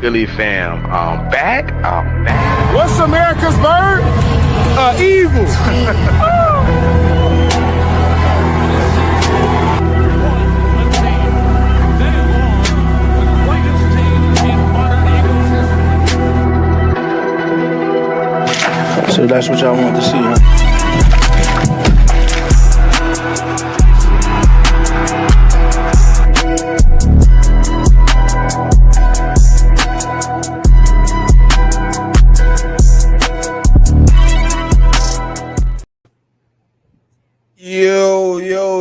Philly fam. I'm back. What's America's bird? Eagle. So that's what y'all want to see, huh?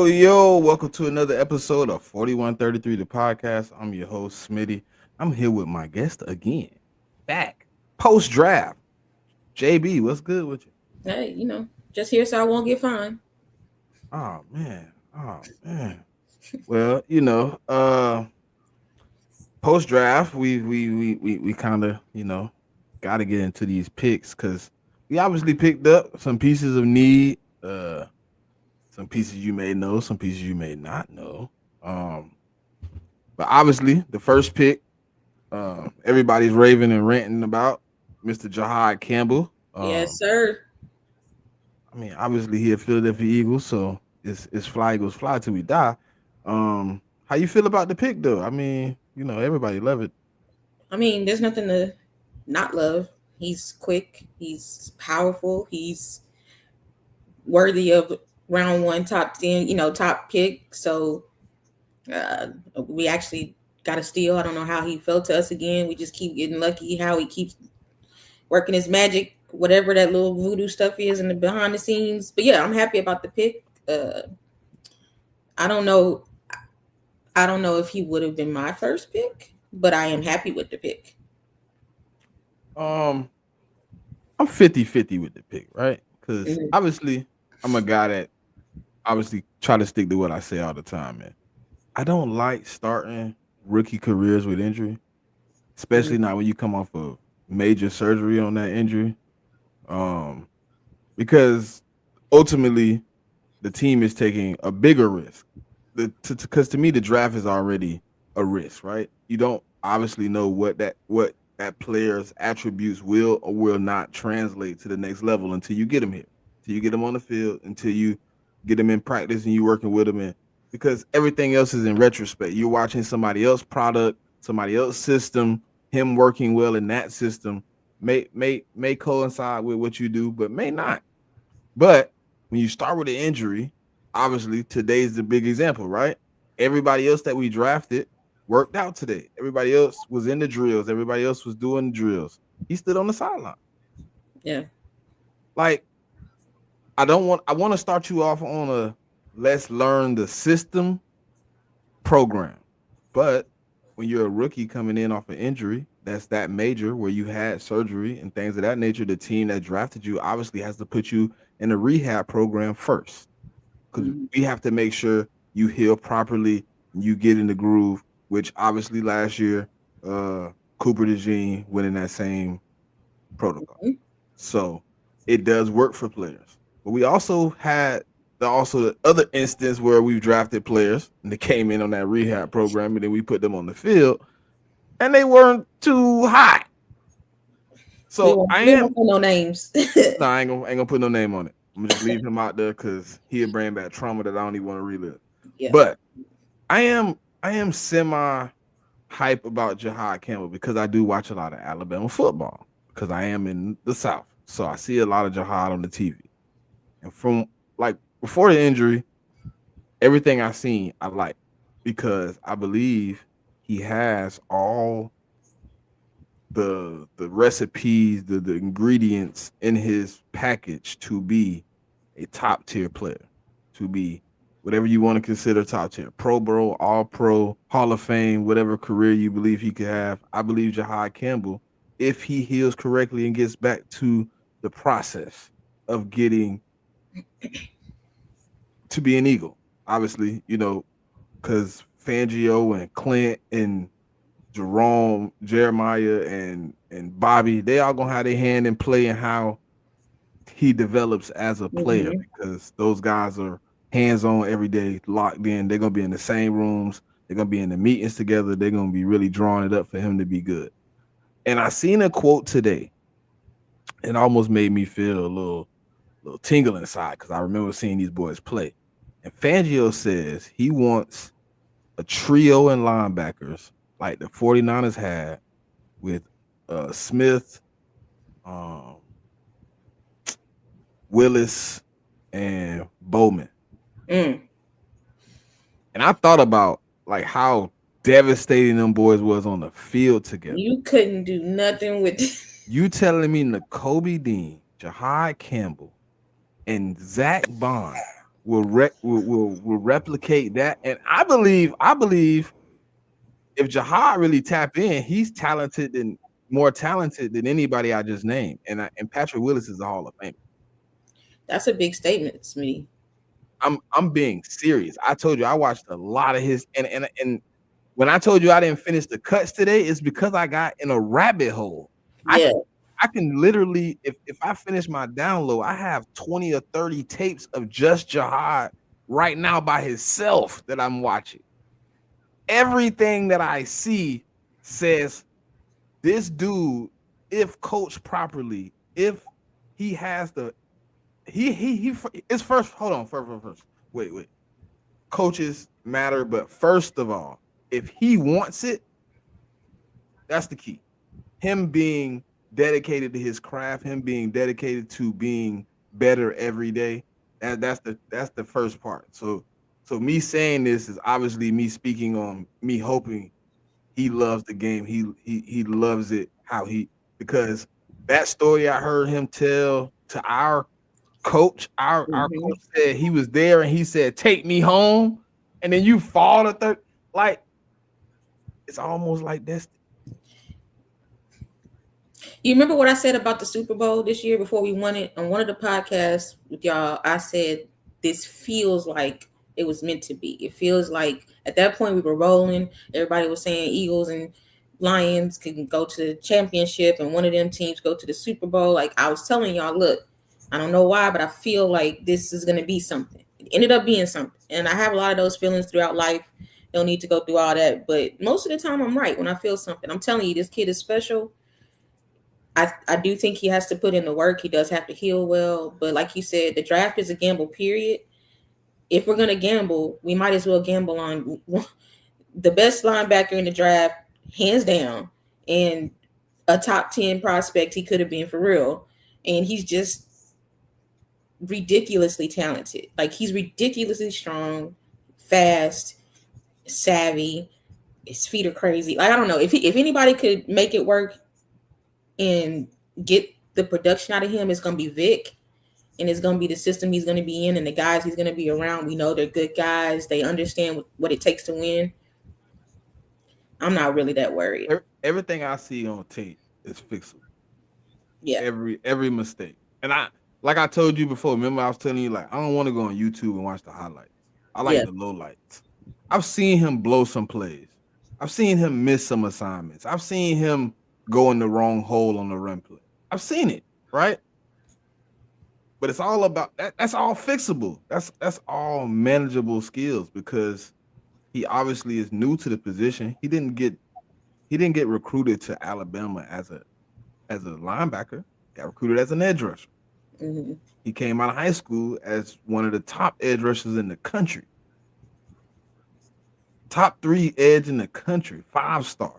Yo. Welcome to another episode of 4133, the podcast. I'm your host, Smitty. I'm here with my guest again. Back. Post-draft. JB, what's good with you? Hey, just here so I won't get fined. Oh man. Well, post-draft, we kind of, got to get into these picks because we obviously picked up some pieces of need. Some pieces you may know, some pieces you may not know. But obviously, the first pick, everybody's raving and ranting about Mr. Jahad Campbell. Yes, sir. I mean, obviously, he a Philadelphia Eagles, so it's fly Eagles fly till we die. How you feel about the pick, though? I mean, everybody love it. I mean, there's nothing to not love. He's quick. He's powerful. He's worthy of round one, top 10, top pick. So we actually got a steal. I don't know how he fell to us again. We just keep getting lucky. How he keeps working his magic, whatever that little voodoo stuff is in the behind the scenes. But yeah, I'm happy about the pick. I don't know if he would have been my first pick, but I am happy with the pick. I'm 50-50 with the pick, right? Because obviously I'm a guy that obviously try to stick to what I say all the time, man. I don't like starting rookie careers with injury, especially not when you come off of major surgery on that injury. Because ultimately the team is taking a bigger risk. Because to me, the draft is already a risk, right? You don't obviously know what that player's attributes will or will not translate to the next level until you get them here, until you get them on the field, until you get them in practice and you working with them in. Because everything else is in retrospect. You're watching somebody else's product, somebody else's system, him working well in that system may coincide with what you do, but may not. But when you start with an injury, obviously today's the big example, right? Everybody else that we drafted worked out today. Everybody else was in the drills. Everybody else was doing the drills. He stood on the sideline. Yeah. Like, I want to start you off on a let's learn the system program. But when you're a rookie coming in off an injury, that's that major where you had surgery and things of that nature, the team that drafted you obviously has to put you in a rehab program first. Because we have to make sure you heal properly and you get in the groove, which obviously last year, Cooper DeJean went in that same protocol. So it does work for players. But we also had the other instance where we've drafted players and they came in on that rehab program and then we put them on the field and they weren't too hot. So we don't put no names. No, I ain't gonna put no name on it. I'm gonna just leave him out there because he'll bring back trauma that I don't even want to relive. Yeah. But I am semi hype about Jahad Campbell because I do watch a lot of Alabama football because I am in the South. So I see a lot of Jahad on the TV. And from like before the injury, everything I seen I like because I believe he has all the recipes, the ingredients in his package to be a top tier player, to be whatever you want to consider top tier, Pro Bowl, All Pro, Hall of Fame, whatever career you believe he could have. I believe Jahad Campbell, if he heals correctly and gets back to the process of getting to be an Eagle, obviously, because Fangio and Clint and Jerome, Jeremiah, and Bobby, they all gonna have their hand in play in how he develops as a player because those guys are hands-on every day, locked in. They're gonna be in the same rooms. They're gonna be in the meetings together. They're gonna be really drawing it up for him to be good. And I seen a quote today. It almost made me feel a little tingle inside because I remember seeing these boys play. And Fangio says he wants a trio in linebackers like the 49ers had with Smith, um, Willis, and Bowman. Mm. And I thought about like how devastating them boys was on the field together. You couldn't do nothing with You telling me N'Kobe Dean, Jahad Campbell, and Zach Bond will replicate that? And I believe if Jahad really tap in, he's more talented than anybody I just named. And Patrick Willis is a Hall of Famer. That's a big statement to me. I'm being serious. I told you I watched a lot of his and when I told you I didn't finish the cuts today, it's because I got in a rabbit hole. Yeah. I can literally, if I finish my download, I have 20 or 30 tapes of just Jahad right now by himself that I'm watching. Everything that I see says this dude, if coached properly, if he has the it's first. Hold on, first. Wait. Coaches matter, but first of all, if he wants it, that's the key. Him being dedicated to his craft, him being dedicated to being better every day. That's the first part. So me saying this is obviously me speaking on me hoping he loves the game. He loves it because that story I heard him tell to our coach, our coach said he was there and he said, "Take me home," and then you fall to third. Like it's almost like this. You remember what I said about the Super Bowl this year before we won it on one of the podcasts with y'all? I said this feels like it was meant to be. It feels like at that point we were rolling. Everybody was saying Eagles and Lions can go to the championship and one of them teams go to the Super Bowl. Like I was telling y'all, look, I don't know why, but I feel like this is going to be something. It ended up being something. And I have a lot of those feelings throughout life. Don't need to go through all that. But most of the time I'm right when I feel something. I'm telling you, this kid is special. I do think he has to put in the work. He does have to heal well. But like you said, the draft is a gamble, period. If we're going to gamble, we might as well gamble on the best linebacker in the draft, hands down, and a top 10 prospect he could have been for real. And he's just ridiculously talented. Like he's ridiculously strong, fast, savvy. His feet are crazy. Like I don't know if anybody could make it work and get the production out of him, it's gonna be Vic, and it's gonna be the system he's gonna be in, and the guys he's gonna be around. We know they're good guys. They understand what it takes to win. I'm not really that worried. Everything I see on tape is fixable. Yeah. Every mistake. And like I told you before, remember I was telling you, like, I don't want to go on YouTube and watch the highlights. I like the low lights. I've seen him blow some plays. I've seen him miss some assignments. I've seen him go in the wrong hole on the run play. I've seen it, right? But it's all about that. That's all fixable. That's all manageable skills because he obviously is new to the position. He didn't get recruited to Alabama as a linebacker. Got recruited as an edge rusher. Mm-hmm. He came out of high school as one of the top edge rushers in the country. Top 3 edge in the country, 5-star.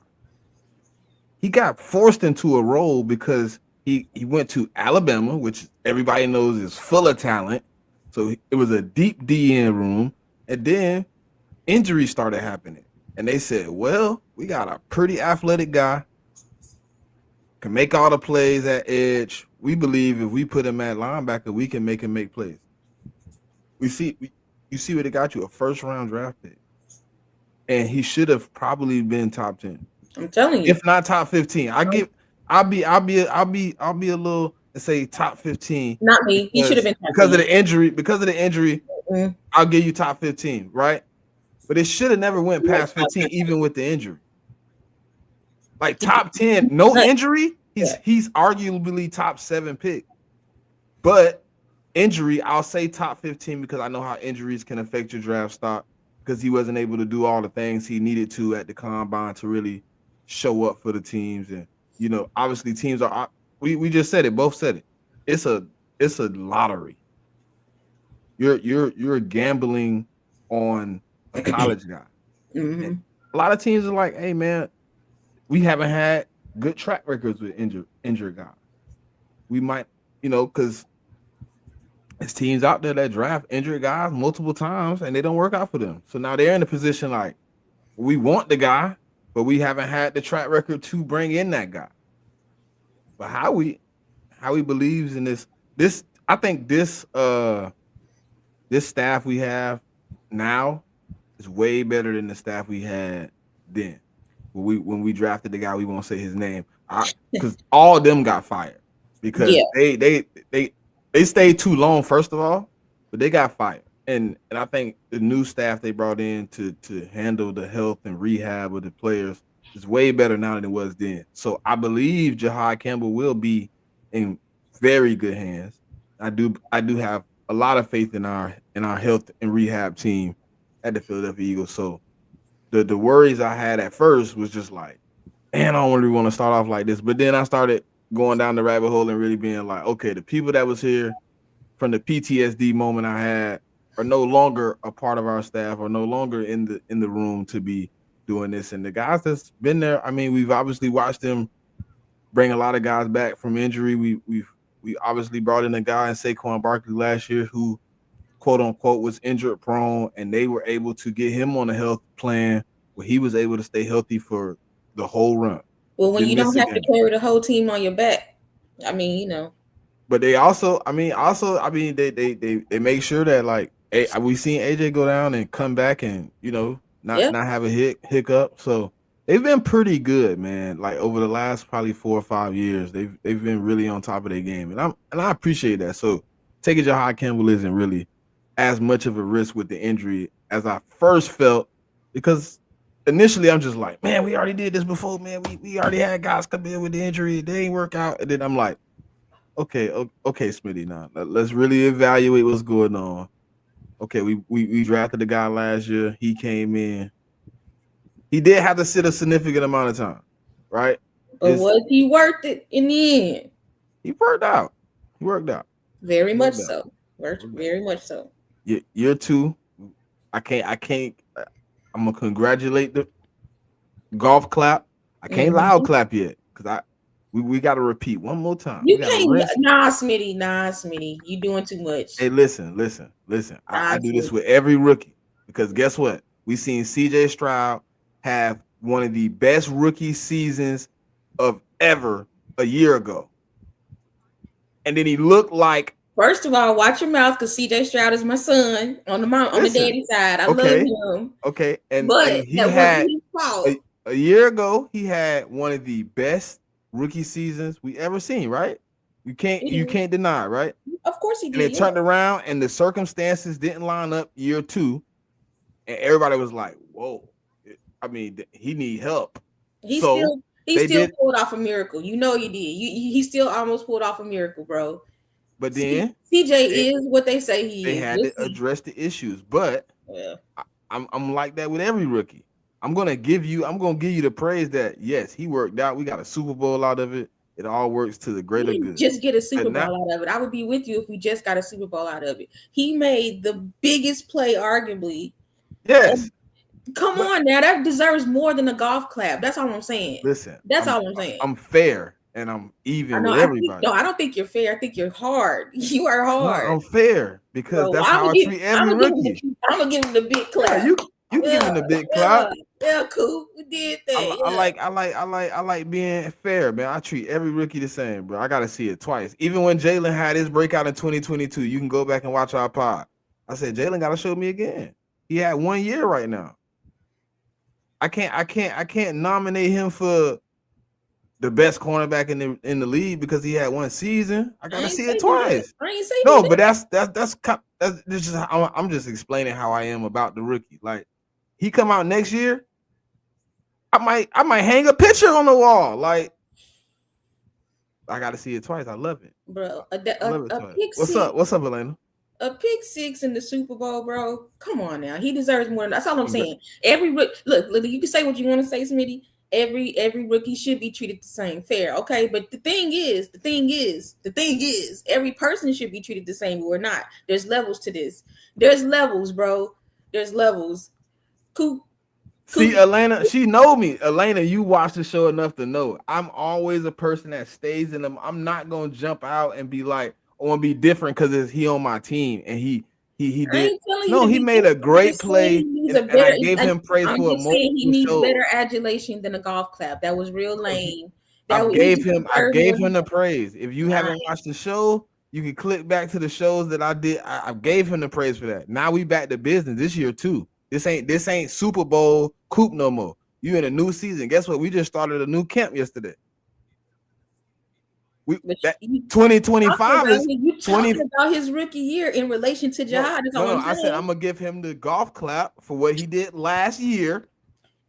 He got forced into a role because he went to Alabama, which everybody knows is full of talent. So it was a deep DN room. And then injuries started happening. And they said, well, we got a pretty athletic guy, can make all the plays at edge. We believe if we put him at linebacker, we can make him make plays. You see what it got you, a first-round draft pick. And he should have probably been top 10. I'm telling you, if not top 15. I'll be a little, let's say top 15. Not me. He should have been because of the injury. Mm-hmm. I'll give you top 15, right? But it should have never went past 15, even with the injury. Like top 10, no injury. He's arguably top 7 pick. But injury, I'll say top 15 because I know how injuries can affect your draft stock. Because he wasn't able to do all the things he needed to at the combine to really show up for the teams. And obviously teams are. We just said it. Both said it. It's a lottery. You're gambling on a college guy. Mm-hmm. A lot of teams are like, hey man, we haven't had good track records with injured guys. We might, because there's teams out there that draft injured guys multiple times and they don't work out for them. So now they're in a position like we want the guy, but we haven't had the track record to bring in that guy. But Howie believes in this. I think this staff we have now is way better than the staff we had then. When we drafted the guy, we won't say his name, because all of them got fired because they stayed too long, first of all, but they got fired. And I think the new staff they brought in to handle the health and rehab of the players is way better now than it was then. So I believe Jahai Campbell will be in very good hands. I do have a lot of faith in our health and rehab team at the Philadelphia Eagles. So the worries I had at first was just like, man, I don't really want to start off like this. But then I started going down the rabbit hole and really being like, okay, the people that was here from the PTSD moment I had are no longer a part of our staff, or no longer in the room to be doing this. And the guys that's been there, I mean, we've obviously watched them bring a lot of guys back from injury. We obviously brought in a guy in Saquon Barkley last year who, quote unquote, was injured prone, and they were able to get him on a health plan where he was able to stay healthy for the whole run. Well, when you don't have to carry the whole team on your back, I mean, But they also, they make sure that, like, we've seen AJ go down and come back and not have a hiccup. So they've been pretty good, man. Like over the last probably 4 or 5 years, they've been really on top of their game, and I appreciate that. So taking Jahai Campbell isn't really as much of a risk with the injury as I first felt, because initially I'm just like, man, we already did this before, man. We already had guys come in with the injury, they ain't work out, and then I'm like, okay, Smitty, now let's really evaluate what's going on. Okay, we drafted the guy last year. He came in. He did have to sit a significant amount of time, right? But was he worth it in the end? He worked out. Very much so. Very much so. Year 2, I can't. I'm gonna congratulate the golf clap. I can't loud clap yet because we got to repeat one more time. You can't. Nah, Smitty. You doing too much. Hey, listen. I do this with every rookie because guess what? We seen CJ Stroud have one of the best rookie seasons of ever a year ago, and then he looked like. First of all, watch your mouth, because CJ Stroud is my son on the daddy side. I love him. Okay, and he that had a year ago. He had one of the best rookie seasons we ever seen. Right? You can't deny, right? Of course he did. And it turned around, and the circumstances didn't line up year 2, and everybody was like, "Whoa!" I mean, he need help. He still pulled off a miracle. You know he did. He still almost pulled off a miracle, bro. But then CJ is what they say he is. They had to address the issues, but I'm like that with every rookie. I'm gonna give you the praise that yes, he worked out. We got a Super Bowl out of it. It all works to the greater good. Just get a Super Bowl out of it. I would be with you if we just got a Super Bowl out of it. He made the biggest play, arguably. Yes. Come on now, that deserves more than a golf clap. That's all I'm saying. Listen, all I'm saying. I'm fair and I'm even with everybody. I don't think you're fair. I think you're hard. You are hard. No, I'm fair because that's how I treat every rookie. I'm gonna give him the big clap. Yeah, you give him the big clap. Yeah, cool. We did that. I like being fair, man. I treat every rookie the same, bro. I gotta see it twice. Even when Jalen had his breakout in 2022, you can go back and watch our pod. I said Jalen gotta show me again. He had 1 year right now. I can't nominate him for the best cornerback in the league because he had 1 season. I gotta see it twice. I ain't say no, but that's just I'm just explaining how I am about the rookie. Like he come out next year, I might hang a picture on the wall. Like I gotta see it twice. I love it, bro. What's up, Elena? A pick 6 in the Super Bowl, bro. Come on now. He deserves more. That's all I'm saying. Look, you can say what you want to say, Smitty. every rookie should be treated the same, fair, okay. But the thing is, every person should be treated the same or not. There's levels to this. There's levels, bro. There's levels. Coop. See, Elena, she know me. Elena, you watch the show enough to know I'm always a person that stays in them. I'm not gonna jump out and be like, I want to be different because he on my team and he did. No, he made a great play, and I gave him praise for it. He needs better adulation than a golf clap. That was real lame. I gave him the praise. If you haven't watched the show, you can click back to the shows that I did. I gave him the praise for that. Now we back to business this year too. This ain't Super Bowl Coop no more. You in a new season. Guess what? We just started a new camp yesterday. 2025 is you talking about his rookie year in relation to Jihad. No, I said I'm gonna give him the golf clap for what he did last year.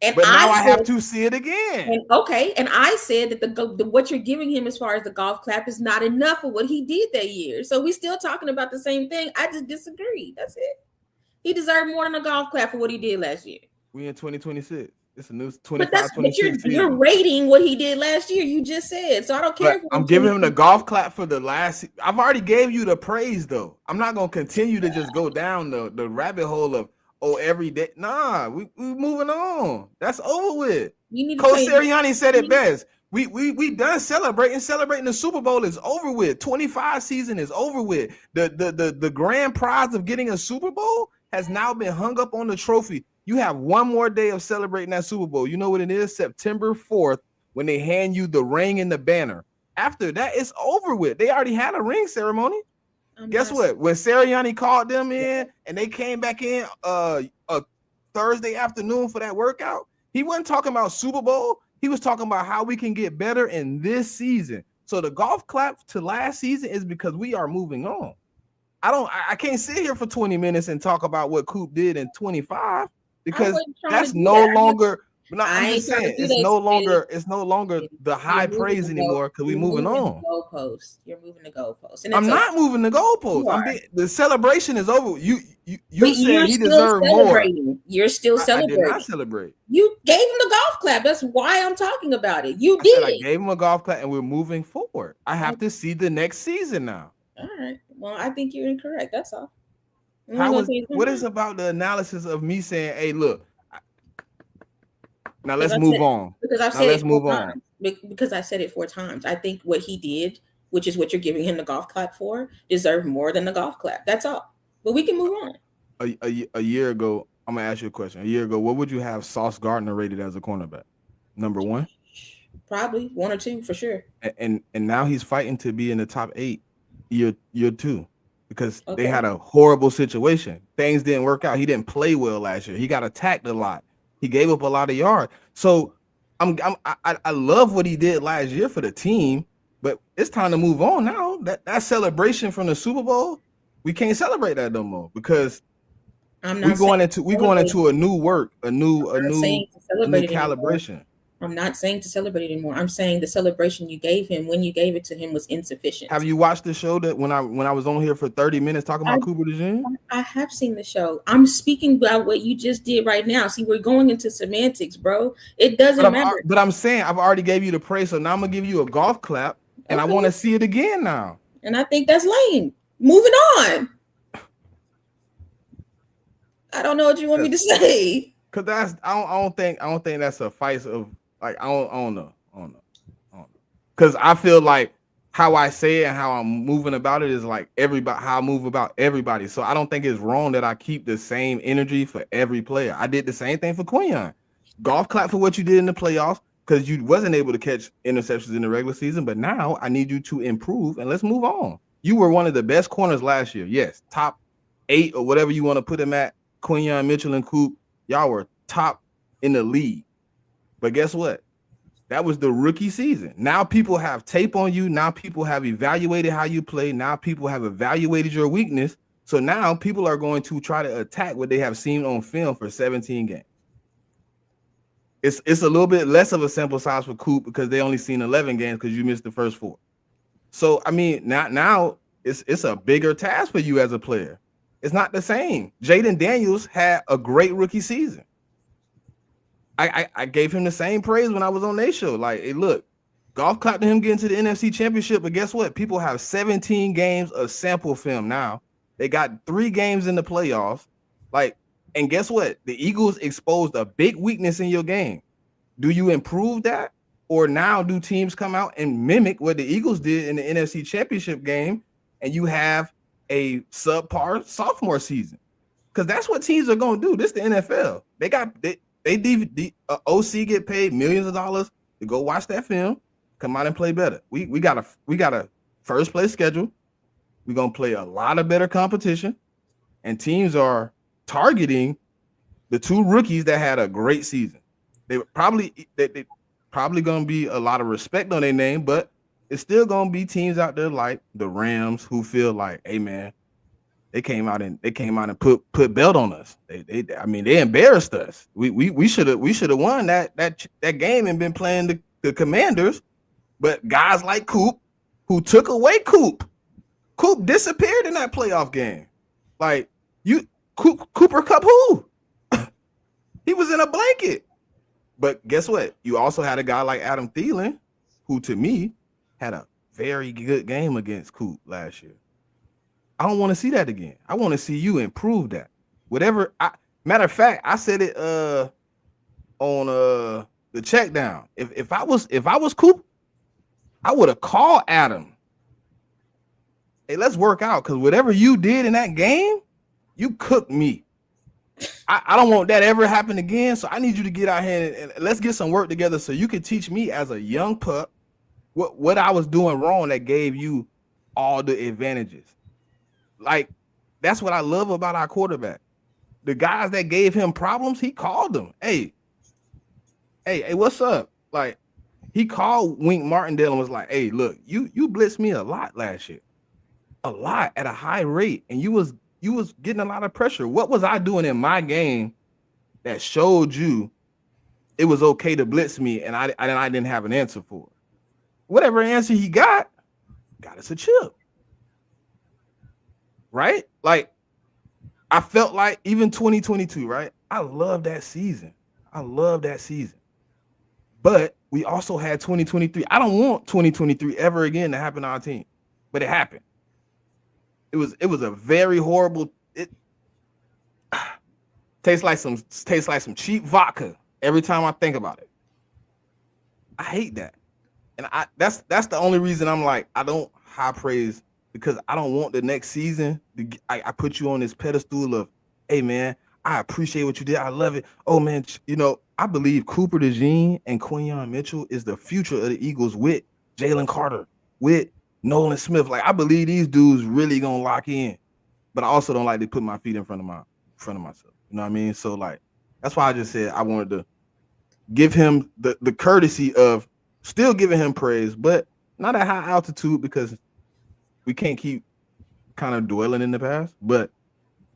And but now I have to see it again. And I said that the what you're giving him as far as the golf clap is not enough for what he did that year. So we still talking about the same thing. I just disagree. That's it. He deserved more than a golf clap for what he did last year. We in 2026. It's a new 25, 26. But you're rating what he did last year. You just said. So I don't care. I'm giving him the golf clap for the last. I've already gave you the praise though. I'm not gonna continue to just go down the rabbit hole of every day. Nah, we moving on. That's over with. Coach Sirianni said it best. We done celebrating. Celebrating the Super Bowl is over with. 25 season is over with. The grand prize of getting a Super Bowl has now been hung up on the trophy. You have one more day of celebrating that Super Bowl. You know what it is? September 4th, when they hand you the ring and the banner. After that, it's over with. They already had a ring ceremony. Guess what? When Sirianni called them in and they came back in a Thursday afternoon for that workout, he wasn't talking about Super Bowl. He was talking about how we can get better in this season. So the golf clap to last season is because we are moving on. I can't sit here for 20 minutes and talk about what Coop did in 25 because that's no longer. But I'm just saying it's no longer the high praise anymore because we're moving on. You're moving the goalpost. I'm not moving the goalpost. The celebration is over. You said he deserved more. You're still celebrating. I did not celebrate. You gave him the golf clap. That's why I'm talking about it. You did. I gave him a golf clap, and we're moving forward. I have to see the next season now. All right. Well, I think you're incorrect. That's all. What is about the analysis of me saying, "Hey, look." Now let's move on. Because I've said let's move on. Because I said it 4 times. I think what he did, which is what you're giving him the golf clap for, deserved more than the golf clap. That's all. But we can move on. A year ago, I'm gonna ask you a question. A year ago, what would you have Sauce Gardner rated as a cornerback? Number 1? Probably 1 or 2 for sure. And now he's fighting to be in the top 8 year 2 because they had a horrible situation. Things didn't work out. He didn't play well last year. He got attacked a lot. He gave up a lot of yards. So I love what he did last year for the team, but it's time to move on now. That celebration from the Super Bowl, we can't celebrate that no more because we're going into a new work, a new calibration. I'm not saying to celebrate it anymore. I'm saying the celebration you gave him when you gave it to him was insufficient. Have you watched the show that when I was on here for 30 minutes talking about Cooper DeJean? I have seen the show. I'm speaking about what you just did right now. See, we're going into semantics, bro. It doesn't matter. But I'm saying I've already gave you the praise, so now I'm gonna give you a golf clap, and I want to see it again now. And I think that's lame. Moving on. I don't know what you want me to say. Cause I don't think that's a fight of. Like I don't know. Because I feel like how I say it and how I'm moving about it is like how I move about everybody. So I don't think it's wrong that I keep the same energy for every player. I did the same thing for Quinyon. Golf clap for what you did in the playoffs because you wasn't able to catch interceptions in the regular season. But now I need you to improve and let's move on. You were one of the best corners last year. Yes, top 8 or whatever you want to put them at. Quinyon, Mitchell, and Coop. Y'all were top in the league. But guess what? That was the rookie season. Now people have tape on you. Now people have evaluated how you play. Now people have evaluated your weakness. So now people are going to try to attack what they have seen on film for 17 games. It's a little bit less of a sample size for Coop because they only seen 11 games because you missed the first 4. So, I mean, now it's a bigger task for you as a player. It's not the same. Jaden Daniels had a great rookie season. I gave him the same praise when I was on their show. Like, hey, look, golf clapped to him getting to the NFC Championship, but guess what? People have 17 games of sample film now. They got 3 games in the playoffs. Like, and guess what? The Eagles exposed a big weakness in your game. Do you improve that? Or now do teams come out and mimic what the Eagles did in the NFC Championship game, and you have a subpar sophomore season? Because that's what teams are going to do. This is the NFL. OC get paid millions of dollars to go watch that film, come out and play better. We got a first place schedule. We're going to play a lot of better competition, and teams are targeting the 2 rookies that had a great season. They probably going to be a lot of respect on their name, but it's still going to be teams out there like the Rams who feel like, hey man, they came out and put belt on us. They embarrassed us. We should have won that game and been playing the Commanders. But guys like Coop, who took away Coop disappeared in that playoff game. Like Cooper Kupp, who he was in a blanket. But guess what? You also had a guy like Adam Thielen, who to me had a very good game against Coop last year. I don't want to see that again. I want to see you improve that. Matter of fact, I said it on the check down. If I was Coop, I would have called Adam. Hey, let's work out, because whatever you did in that game, you cooked me. I don't want that ever happen again. So I need you to get out here and let's get some work together so you can teach me as a young pup what I was doing wrong that gave you all the advantages. Like, that's what I love about our quarterback. The guys that gave him problems, he called them. Hey, what's up? Like, he called Wink Martindale and was like, hey, look, you blitzed me a lot last year. A lot at a high rate. And you was getting a lot of pressure. What was I doing in my game that showed you it was okay to blitz me and I didn't have an answer for it? Whatever answer he got us a chip. Right? Like, I felt like even 2022, right? I love that season. But we also had 2023. I don't want 2023 ever again to happen to our team. But it happened. It was a very horrible. It tastes like some cheap vodka every time I think about it. I hate that. And that's the only reason I'm like, I don't high praise, because I don't want the next season I put you on this pedestal of, hey man, I appreciate what you did. I love it. Oh man, I believe Cooper DeJean and Quinyon Mitchell is the future of the Eagles with Jalen Carter, with Nolan Smith. Like, I believe these dudes really gonna lock in, but I also don't like to put my feet in front of myself. You know what I mean? So like, that's why I just said I wanted to give him the courtesy of still giving him praise, but not at high altitude, because we can't keep kind of dwelling in the past. But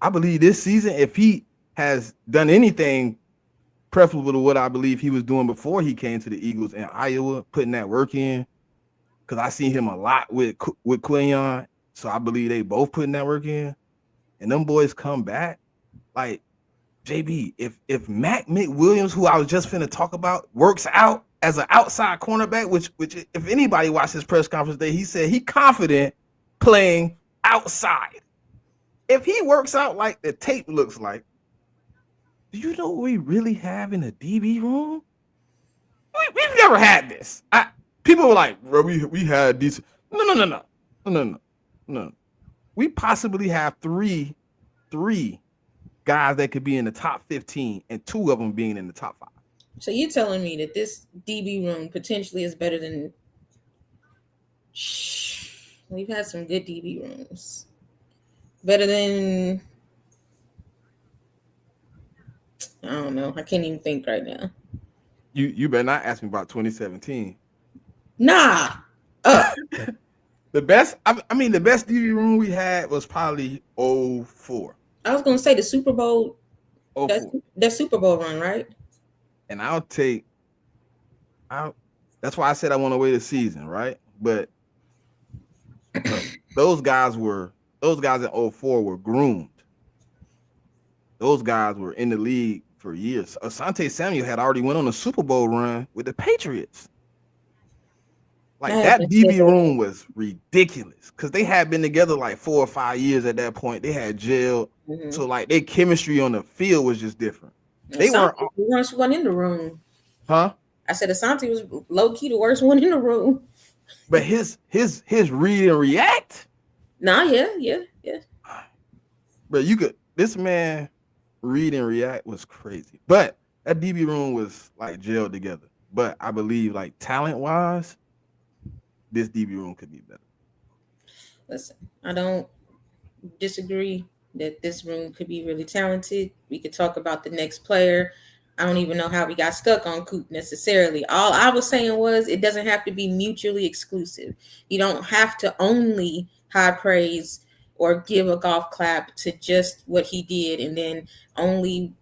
I believe this season, if he has done anything preferable to what I believe he was doing before he came to the Eagles in Iowa, putting that work in, because I see him a lot with Quinyon, so I believe they both putting that work in, and them boys come back. Like, JB, if Mac McWilliams, who I was just finna talk about, works out as an outside cornerback, which if anybody watched his press conference day, he said he confident playing outside. If he works out like the tape looks like, do you know what we really have in the DB room? We've never had this. People were like, bro, we had decent. No. We possibly have three guys that could be in the top 15, and 2 of them being in the top 5. So you're telling me that this DB room potentially is better than... We've had some good DB rooms. Better than... I don't know. I can't even think right now. You better not ask me about 2017. Nah. The best DB room we had was probably 04. I was gonna say the Super Bowl. 04. That Super Bowl run, right? And that's why I said I want to wait a season, right? But those guys in 04 were groomed. Those guys were in the league for years. Asante Samuel had already went on a Super Bowl run with the Patriots. Like that DB room was ridiculous because they had been together like 4 or 5 years at that point. They had gelled, so like their chemistry on the field was just different. They weren't the worst one in the room. Huh? I said Asante was low key the worst one in the room. But his read and react. Nah, yeah. But this man read and react was crazy. But that DB room was like gelled together. But I believe like talent wise, this DB room could be better. Listen, I don't disagree that this room could be really talented. We could talk about the next player. I don't even know how we got stuck on Coop necessarily. All I was saying was it doesn't have to be mutually exclusive. You don't have to only high praise or give a golf clap to just what he did and then only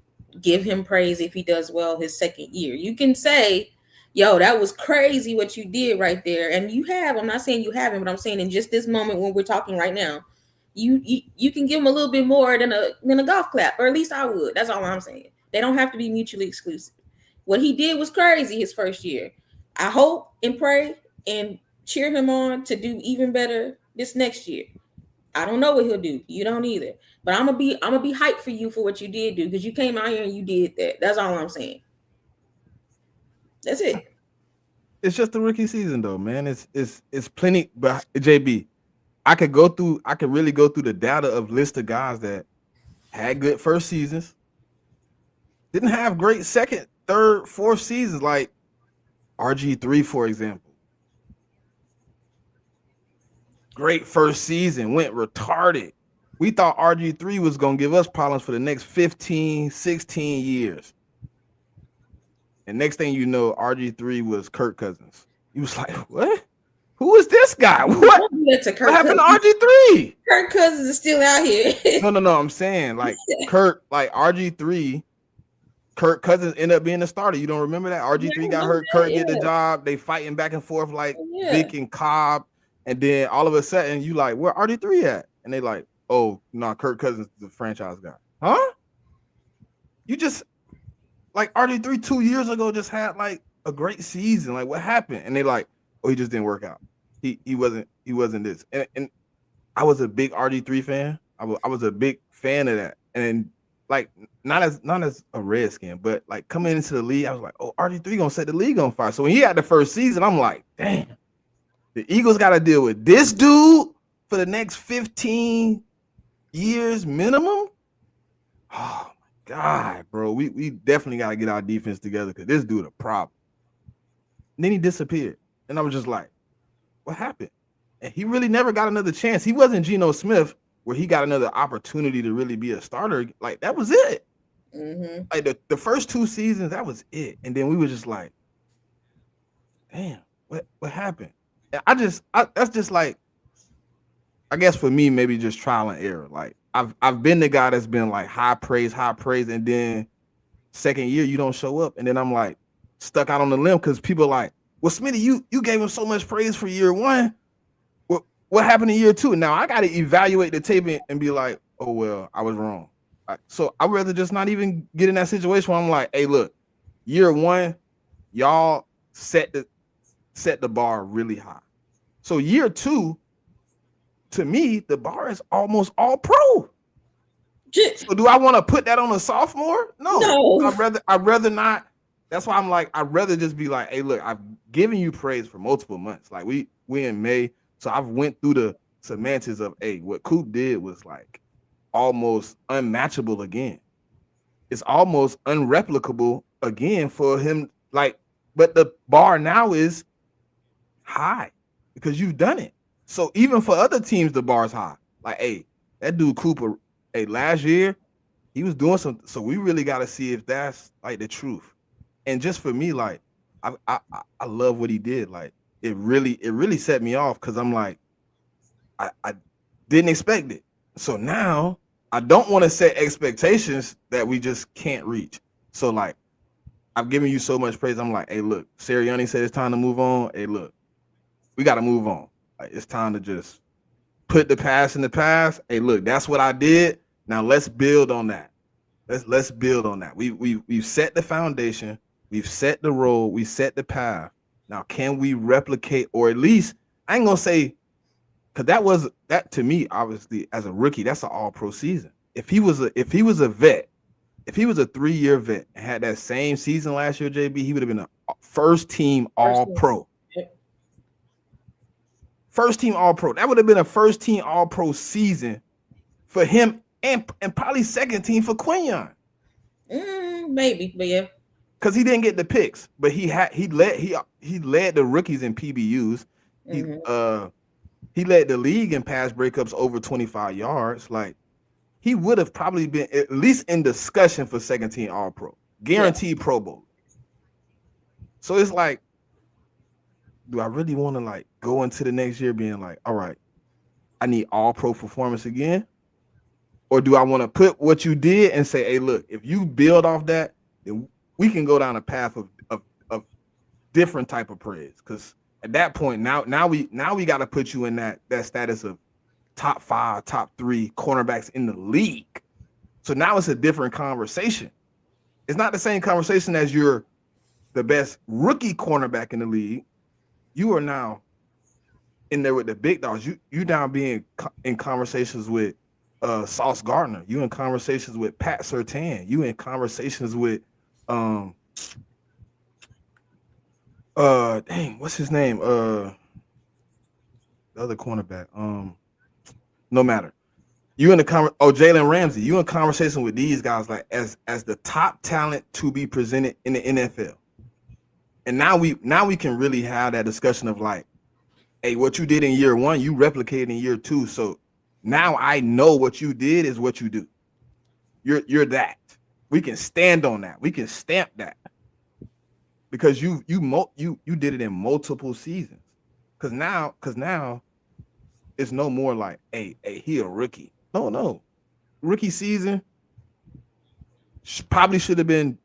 give him praise if he does well his second year. You can say, yo, that was crazy what you did right there. And you have, I'm not saying you haven't, but I'm saying in just this moment when we're talking right now, you can give him a little bit more than a golf clap, or at least I would. That's all I'm saying. They don't have to be mutually exclusive. What he did was crazy his first year. I hope and pray and cheer him on to do even better this next year. I don't know what he'll do. You don't either. But I'm gonna be hyped for you for what you did do because you came out here and you did that. That's all I'm saying. That's it. It's just the rookie season though, man. It's plenty. But JB, I could really go through the data of list of guys that had good first seasons, didn't have great second, third, fourth seasons, like RG3, for example. Great first season, went retarded. We thought RG3 was going to give us problems for the next 15, 16 years. And next thing you know, RG3 was Kirk Cousins. You was like, what? Who is this guy? What happened to RG3? Kirk Cousins is still out here. No. I'm saying like RG3, Kirk Cousins ended up being the starter. You don't remember that? RG3 got hurt. Kirk get the job. They fighting back and forth like Vic and Cobb. And then all of a sudden you like, where RG3 at? And they like, oh, no, Kirk Cousins is the franchise guy. Huh? You just like RG3 2 years ago just had like a great season. Like what happened? And they like, oh, he just didn't work out. He wasn't this. And I was a big RG3 fan. I was a big fan of that. And like not as a Redskin, but like coming into the league, I was like, oh, RG3 gonna set the league on fire. So when he had the first season, I'm like, damn, the Eagles got to deal with this dude for the next 15 years minimum. Oh my God, bro. We definitely got to get our defense together because this dude a problem. And then he disappeared. And I was just like, what happened? And he really never got another chance. He wasn't Geno Smith where he got another opportunity to really be a starter. Like, that was it. Mm-hmm. Like, the first 2 seasons, that was it. And then we were just like, damn, what happened? And that's just like, I guess for me, maybe just trial and error. Like, I've been the guy that's been like high praise, and then second year, you don't show up. And then I'm like stuck out on the limb because people are like, well, Smitty, you gave him so much praise for year 1. What happened in year 2? Now I got to evaluate the tape and be like, oh, well, I was wrong. So I'd rather just not even get in that situation where I'm like, hey, look, year 1, y'all set the bar really high. So year 2, to me, the bar is almost all pro. So do I want to put that on a sophomore? No. I'd rather not. That's why I'm like, I'd rather just be like, hey, look, I've given you praise for multiple months. Like we in May. So I've went through the semantics of, hey, what Coop did was like almost unmatchable again. It's almost unreplicable again for him. Like, but the bar now is high because you've done it. So even for other teams, the bar's high. Like, hey, that dude Cooper, hey, last year he was doing something. So we really got to see if that's like the truth. And just for me, like, I love what he did. Like, it really set me off because I'm like, I didn't expect it. So now I don't want to set expectations that we just can't reach. So like, I've given you so much praise. I'm like, hey, look, Sirianni said it's time to move on. Hey, look, we got to move on. Like, it's time to just put the past in the past. Hey, look, that's what I did. Now let's build on that. Let's build on that. We've set the foundation, we've set the road, we set the path. Now, can we replicate, or at least I ain't gonna say, because that to me, obviously, as a rookie, that's an all-pro season. If he was a vet, if he was a 3-year vet and had that same season last year, JB, he would have been a first team all-pro. First team all-pro. That would have been a first team all-pro season for him, and probably second team for Quinyon. Maybe, but yeah. Because he didn't get the picks, but he led the rookies in PBUs. He led the league in pass breakups over 25 yards. Like, he would have probably been at least in discussion for second team all-pro. Guaranteed Pro Bowl. So it's like, do I really want to like go into the next year being like, all right, I need all-pro performance again? Or do I want to put what you did and say, hey, look, if you build off that, then we can go down a path of different type of praise? Because at that point, now we got to put you in that status of top 5, top 3 cornerbacks in the league. So now it's a different conversation. It's not the same conversation as you're the best rookie cornerback in the league. You are now in there with the big dogs. You now being in conversations with Sauce Gardner. You in conversations with Pat Surtain. You in conversations with what's his name? The other cornerback. No matter. You in the Jalen Ramsey. You in conversation with these guys like as the top talent to be presented in the NFL. And now we can really have that discussion of like, hey, what you did in year 1, you replicated in year 2. So now I know what you did is what you do. You're that. We can stand on that. We can stamp that. Because you did it in multiple seasons. Because now it's no more like, hey, he a rookie. No. Rookie season probably should have been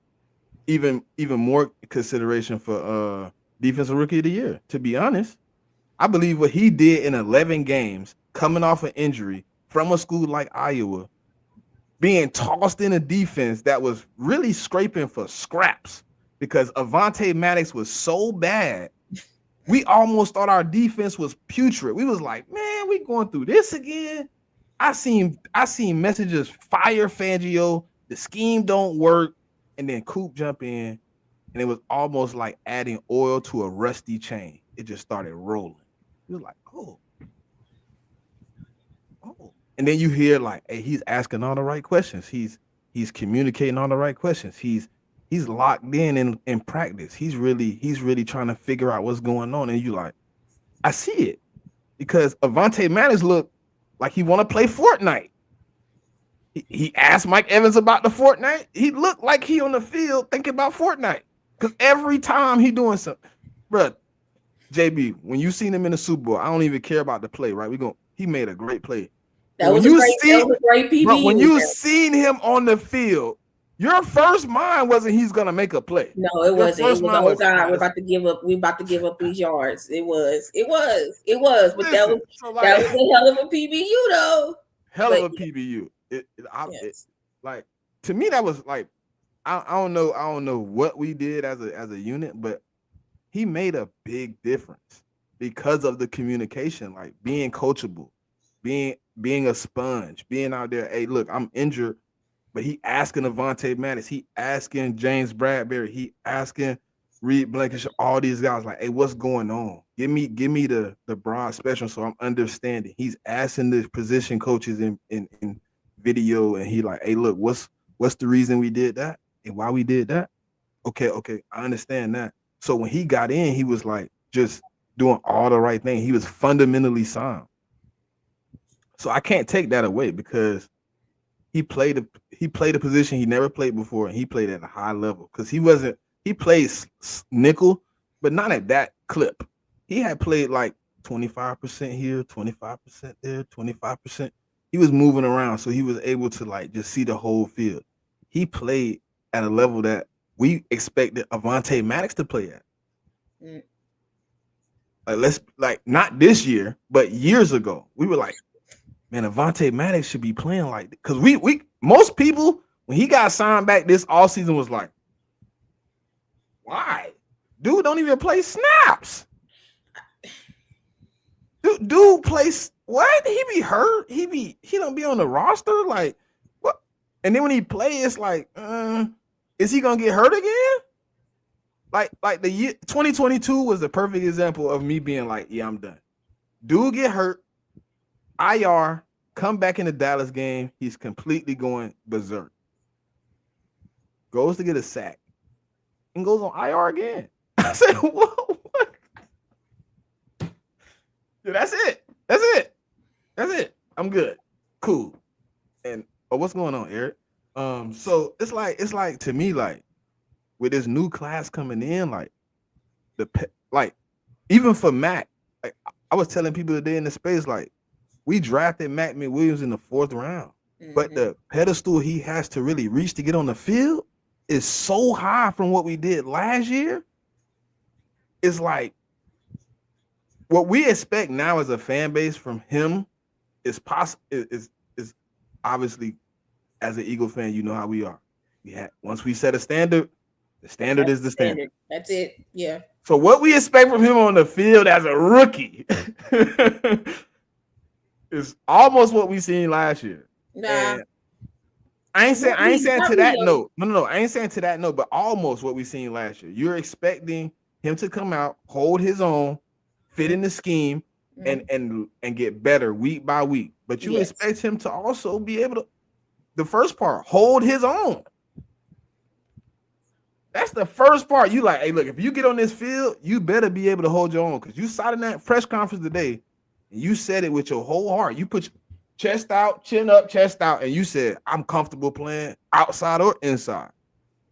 even more consideration for defensive rookie of the year. To be honest, I believe what he did in 11 games, coming off an injury from a school like Iowa, being tossed in a defense that was really scraping for scraps because Avonte Maddox was so bad. We almost thought our defense was putrid. We was like, man, we going through this again. I seen messages, fire Fangio, the scheme don't work, and then Coop jump in, and it was almost like adding oil to a rusty chain. It just started rolling. It was like, oh. And then you hear like, hey, he's asking all the right questions. He's communicating all the right questions. He's locked in practice. He's really trying to figure out what's going on. And you like, I see it. Because Avonte Maddox looked like he want to play Fortnite. He asked Mike Evans about the Fortnite. He looked like he on the field thinking about Fortnite. Because every time he doing something, bro, JB, when you seen him in the Super Bowl, I don't even care about the play, right? He made a great play. That was a great PB. But when you seen him on the field, your first mind wasn't he's gonna make a play. No, it wasn't. It was, oh God, we're about to give up these yards. It was. But listen, that was a hell of a PBU though. Hell of a PBU. Like to me, that was like I don't know what we did as a unit, but he made a big difference because of the communication, like being coachable, being a sponge, being out there. Hey, look, I'm injured, but he asking Avonte Maddox, he asking James Bradbury, he asking Reed Blankenship, all these guys like, hey, what's going on? Give me the broad spectrum so I'm understanding. He's asking the position coaches in video, and he like, hey, look, what's the reason we did that and why we did that? Okay, I understand that. So when he got in, he was like just doing all the right thing. He was fundamentally sound. So I can't take that away because he played a position he never played before, and he played at a high level because he plays nickel, but not at that clip. He had played like 25% here, 25% there, 25%. He was moving around, so he was able to like just see the whole field. He played at a level that we expected Avonte Maddox to play at. Like not this year, but years ago, we were like, man, Avonte Maddox should be playing like, because we most people when he got signed back, this offseason was like, why? Dude don't even play snaps. Dude plays what? He be hurt. He don't be on the roster. Like what? And then when he plays, it's like, is he gonna get hurt again? Like the year 2022 was the perfect example of me being like, yeah, I'm done. Dude get hurt, IR, come back in the Dallas game. He's completely going berserk. Goes to get a sack and goes on IR again. I said, what? Yeah, that's it. I'm good. Cool. And what's going on, Eric? So it's like to me, like with this new class coming in, like even for Mac, like I was telling people today in the space, like we drafted Mac McWilliams in the 4th round, but the pedestal he has to really reach to get on the field is so high from what we did last year. It's like what we expect now as a fan base from him is possible. Is obviously, as an Eagle fan, you know how we are. Once we set a standard, the standard is the standard. That's it. Yeah. So what we expect from him on the field as a rookie is almost what we seen last year. Nah. And I ain't saying to that note. No. I ain't saying to that note, but almost what we seen last year. You're expecting him to come out, hold his own, fit in the scheme, and get better week by week. But you expect him to also be able to, the first part, hold his own. That's the first part. You like, hey, look, if you get on this field, you better be able to hold your own. Because you sat in that press conference today, and you said it with your whole heart. You put your chest out, chin up, chest out, and you said, I'm comfortable playing outside or inside.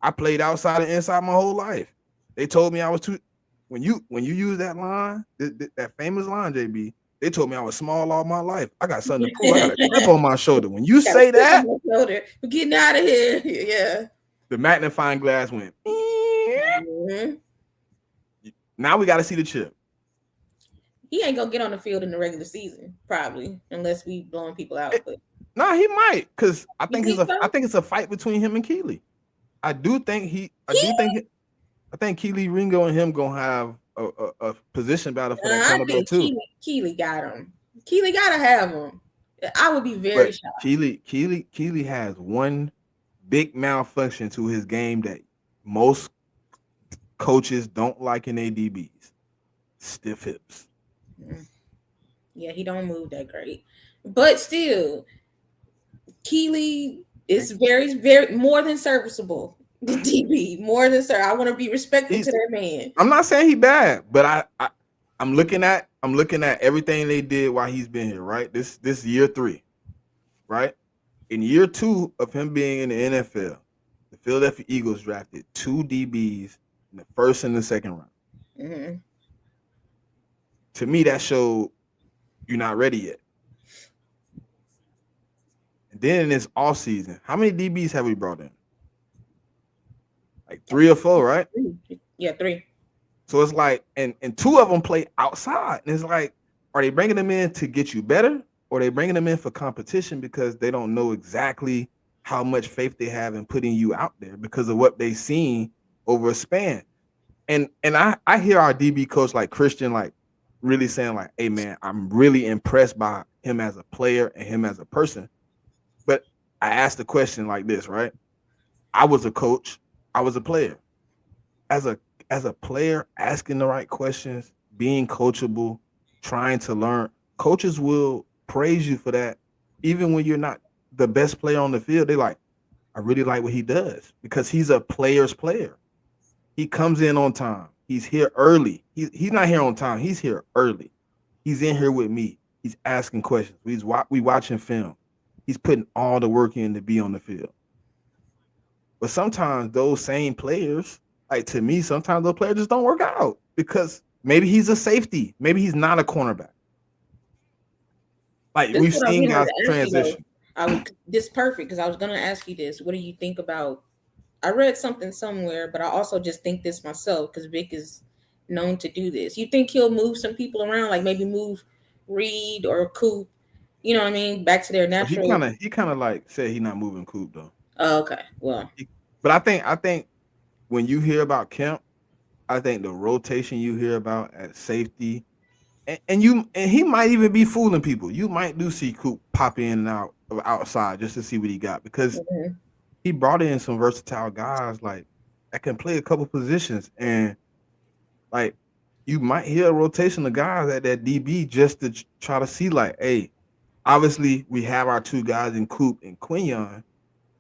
I played outside and inside my whole life. They told me I was too. When you use that line, that famous line, JB, they told me I was small all my life. I got something to prove. I got a chip on my shoulder. When you say that, we're getting out of here. Yeah. The magnifying glass went. Now we got to see the chip. He ain't gonna get on the field in the regular season, probably, unless we blowing people out. But nah, he might, because I think it's a fight between him and Keely. I think Keely Ringo and him gonna have a position battle for that cornerback too. Keely got him. Keely gotta have him. I would be very shocked. Keely has one big malfunction to his game that most coaches don't like in their DBs: stiff hips. Yeah, he don't move that great, but still, Keely is very, very more than serviceable. The DB more than I want to be respectful to that man. I'm not saying he bad, but I'm looking at everything they did while he's been here. Right, this year 3, right? In year 2 of him being in the NFL, the Philadelphia Eagles drafted 2 DBs in the 1st and the 2nd round. To me, that showed you're not ready yet. And then in this off season, how many DBs have we brought in? Like 3 or 4, right? Yeah, 3. So it's like, and 2 of them play outside. And it's like, are they bringing them in to get you better? Or are they bringing them in for competition because they don't know exactly how much faith they have in putting you out there because of what they've seen over a span? And I hear our DB coach like Christian like really saying like, hey man, I'm really impressed by him as a player and him as a person. But I asked the question like this, right? I was a coach. I was a player. As a player, asking the right questions, being coachable, trying to learn, coaches will praise you for that. Even when you're not the best player on the field, they like, I really like what he does because he's a player's player. He comes in on time. He's here early. He's not here on time. He's here early. He's in here with me. He's asking questions. We watching film. He's putting all the work in to be on the field. But sometimes those same players, like to me, sometimes those players just don't work out because maybe he's a safety. Maybe he's not a cornerback. Like we've seen guys transition. This is perfect because I was going to ask you this. What do you think about? I read something somewhere, but I also just think this myself because Vic is known to do this. You think he'll move some people around, like maybe move Reed or Coop, you know what I mean, back to their natural. He kind of like said he's not moving Coop though. Oh, okay. Well, But I think when you hear about Kemp, I think the rotation you hear about at safety, and he might even be fooling people. You might do see Coop pop in and out of outside just to see what he got because mhm. he brought in some versatile guys like that can play a couple positions, and like you might hear a rotation of guys at that DB just to try to see like, hey, obviously we have our two guys in Coop and Quinion,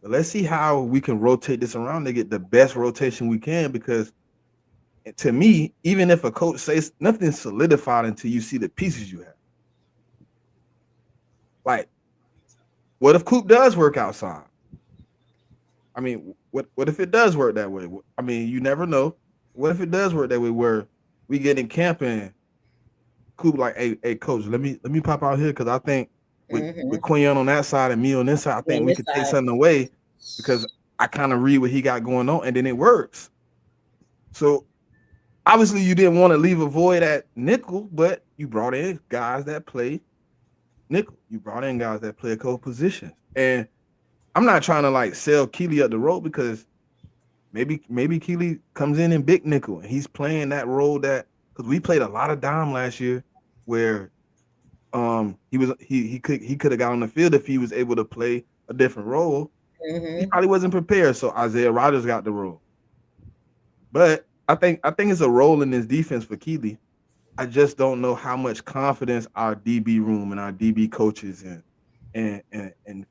but let's see how we can rotate this around to get the best rotation we can because to me, even if a coach says nothing's solidified until you see the pieces you have. Like, what if Coop does work outside? I mean, what if it does work that way? I mean, you never know. What if it does work that way where we get in camp and Coop like, hey, coach, let me pop out here because I think with Quinion on that side and me on this side, I think On we this could take side. something away because I kind of read what he got going on and then it works. So obviously you didn't want to leave a void at nickel, but you brought in guys that play nickel. You brought in guys that play a couple positions. And I'm not trying to like sell Keely up the road because maybe Keely comes in big nickel and he's playing that role that because we played a lot of dime last year where he could have got on the field if he was able to play a different role. He Mm-hmm. probably wasn't prepared, so Isaiah Rodgers got the role. But I think it's a role in this defense for Keely. I just don't know how much confidence our DB room and our DB coaches and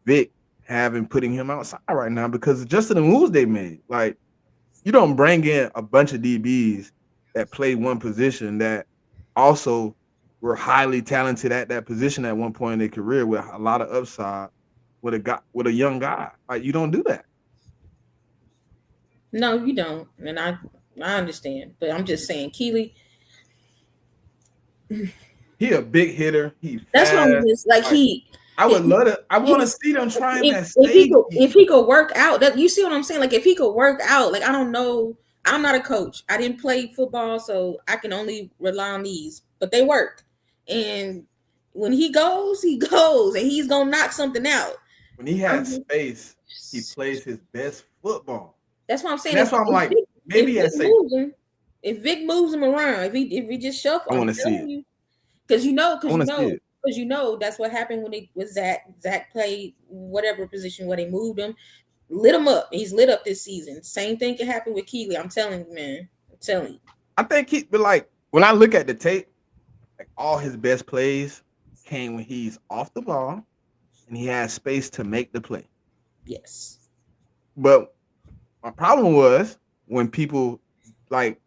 Vic have in putting him outside right now because just of the moves they made. Like you don't bring in a bunch of DBs that play one position that also were highly talented at that position at one point in their career with a lot of upside with a young guy. Like you don't do that. No, you don't, and I understand, but I'm just saying, Keely. He a big hitter. He That's what I'm fast. just like. Like I would love to. I want to see them trying that If safety. he could work out, that you see what I'm saying. Like if he could work out, like I don't know. I'm not a coach. I didn't play football, so I can only rely on these. But they work, and when he goes, and he's gonna knock something out. When he has space, he plays his best football. That's what I'm saying. And that's why I'm like, maybe at safety. If Vic moves him around, if he just shuffle, I I'm want to see telling it. you, I want to see it. because that's what happened when it was Zach. Zach played whatever position where they moved him, lit him up. He's lit up this season. Same thing can happen with Keely. I'm telling you, man. I'm telling you. I think but like when I look at the tape, like all his best plays came when he's off the ball and he has space to make the play. Yes. But my problem was when people like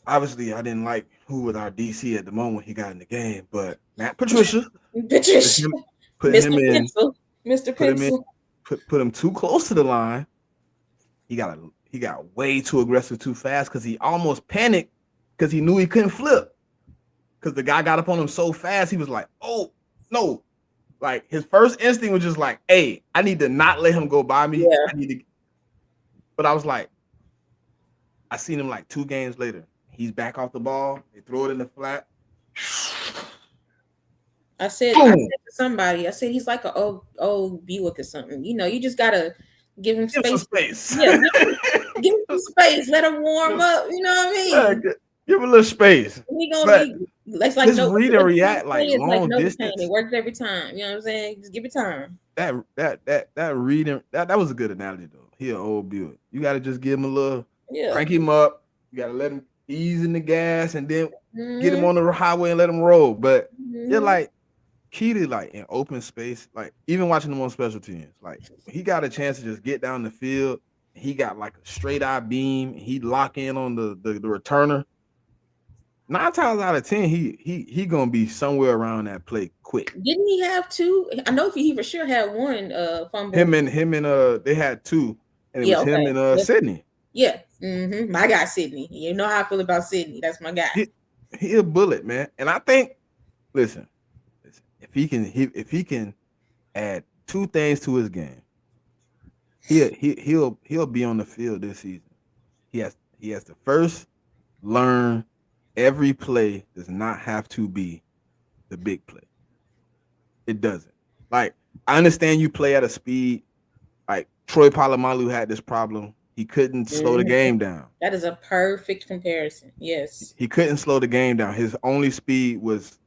obviously I didn't like who was our DC at the moment he got in the game, but Matt Patricia put him in, Mr. put him in, Pencil. put him too close to the line. He got way too aggressive too fast because he almost panicked because he knew he couldn't flip. Because the guy got up on him so fast, he was like, oh no. Like his first instinct was just like, hey, I need to not let him go by me. Yeah. But I was like, I seen him like 2 games later. He's back off the ball. They throw it in the flat. I said to somebody, I said he's like an old Buick or something. You know, you just gotta give him space. Give him space. Yeah, give him some space. Let him warm up. You know what I mean? Yeah, give him a little space. He gonna be. It's like his read and react like long distance. It works every time. You know what I'm saying? Just give it time. That reading that was a good analogy though. He an old Buick. You got to just give him a little, crank him up. You got to let him ease in the gas and then get him on the highway and let him roll. But they're like Keely, like in open space, like even watching him on special teams, like he got a chance to just get down the field. He got like a straight eye beam. He lock in on the returner. 9 times out of 10, he gonna be somewhere around that play quick. Didn't he have 2? I know he for sure had 1 fumble. Him and they had 2, and it was him and Sydney. Yeah, my guy Sydney. You know how I feel about Sydney. That's my guy. He a bullet, man. And I think, listen, if he can add 2 things to his game, he'll be on the field this season. He has to first learn. Every play does not have to be the big play. It doesn't. Like, I understand you play at a speed. Like, Troy Polamalu had this problem. He couldn't slow the game down. That is a perfect comparison. Yes. He couldn't slow the game down. His only speed was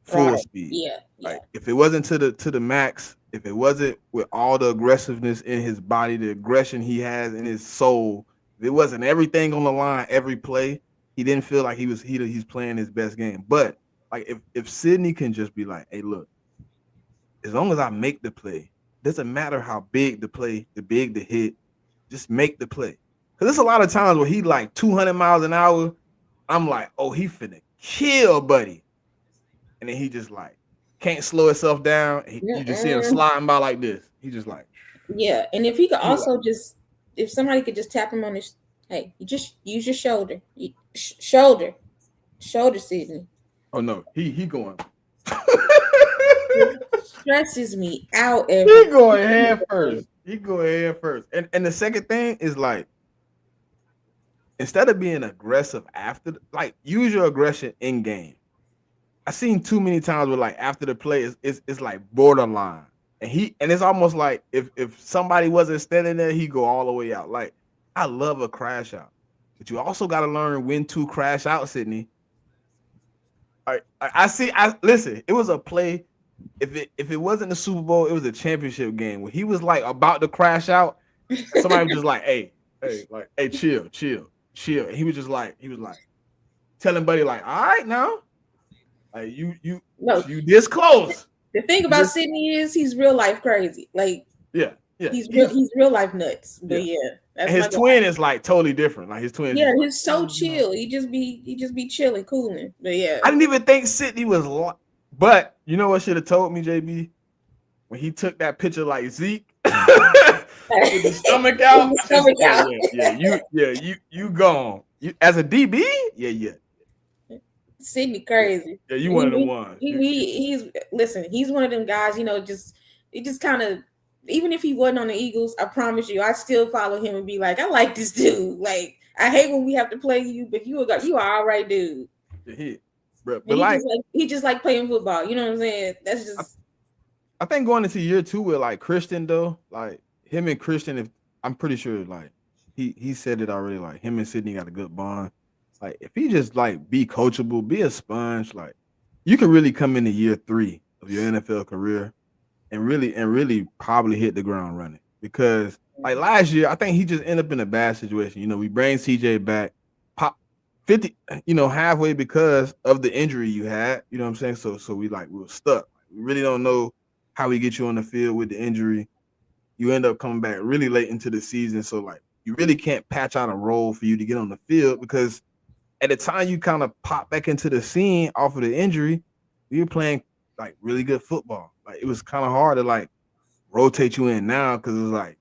full Right. speed. Yeah. Like if it wasn't to the max, if it wasn't with all the aggressiveness in his body, the aggression he has in his soul, if it wasn't everything on the line every play, he didn't feel like he's playing his best game. But like if Sidney can just be like, hey, look, as long as I make the play, doesn't matter how big the play, the big the hit, just make the play. Because there's a lot of times where he like 200 miles an hour. I'm like, oh, he finna kill, buddy. And then he just like can't slow himself down. You just see him sliding by like this. He just like, yeah. And if he could also just, if somebody could just tap him on his, hey, you just use your shoulder, shoulder, Sidney. Oh no, he going. Stresses me out. He going head first. He going head first. And the second thing is like, instead of being aggressive after, like, use your aggression in game. I seen too many times where like after the play it's like borderline, and it's almost like if somebody wasn't standing there, he go all the way out. Like, I love a crash out, but you also got to learn when to crash out, Sidney. I listen. It was a play. If it wasn't the Super Bowl, it was a championship game where he was like about to crash out. Somebody was just like, hey, chill. And he was like telling buddy like, all right now. Like you this close. The thing about Sidney is he's real life crazy. Like he's real life nuts. But that's his twin is like totally different. Like his twin. Yeah, he's so chill. He just be chilling, cooling. But yeah, I didn't even think Sidney was. But you know what should have told me, JB, when he took that picture like Zeke with the stomach out. You gone. You as a DB, Sidney crazy. Yeah, you one of the ones. He's one of them guys, it just kind of, even if he wasn't on the Eagles, I promise you, I still follow him and be like, I like this dude. Like, I hate when we have to play you, but you are all right, dude. But he just like playing football. You know what I'm saying? That's just. I think going into year 2 with like Christian though, like him and Christian, if I'm pretty sure like he said it already, like him and Sidney got a good bond. Like if he just like be coachable, be a sponge, like you can really come into year 3 of your NFL career and really probably hit the ground running. Because like last year, I think he just ended up in a bad situation. We bring CJ back, pop 50, halfway because of the injury you had. You know what I'm saying? So we were stuck. We really don't know how we get you on the field with the injury. You end up coming back really late into the season. So like you really can't patch out a role for you to get on the field because at the time you kind of pop back into the scene off of the injury, you were playing like really good football. Like it was kind of hard to like rotate you in now because it was like,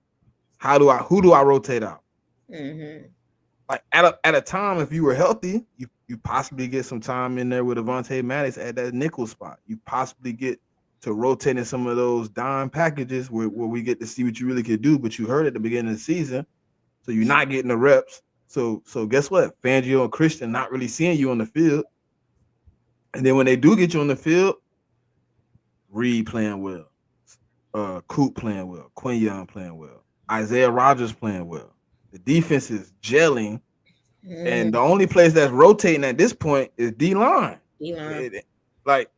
who do I rotate out? Mm-hmm. Like at a time, if you were healthy, you possibly get some time in there with Avonte Maddox at that nickel spot. You possibly get to rotate in some of those dime packages where we get to see what you really could do. But you heard at the beginning of the season, so you're not getting the reps. So guess what? Fangio and Christian not really seeing you on the field. And then when they do get you on the field, Reed playing well, Coop playing well, Quinyon playing well, Isaiah Rodgers playing well. The defense is gelling, and the only place that's rotating at this point is D-line. Like,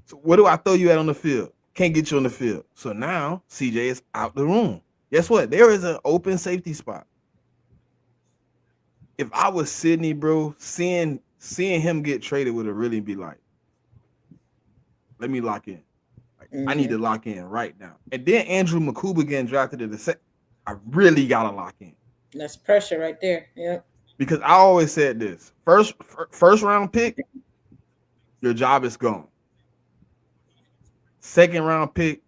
so what do I throw you at on the field? Can't get you on the field. So now CJ is out the room. Guess what? There is an open safety spot. If I was Sidney, bro, seeing him get traded would have really be like, let me lock in. Like, I need to lock in right now. And then Andrew McCuba getting drafted to the second. I really gotta lock in. That's pressure right there. Yeah. Because I always said this: first round pick, your job is gone. Second round pick,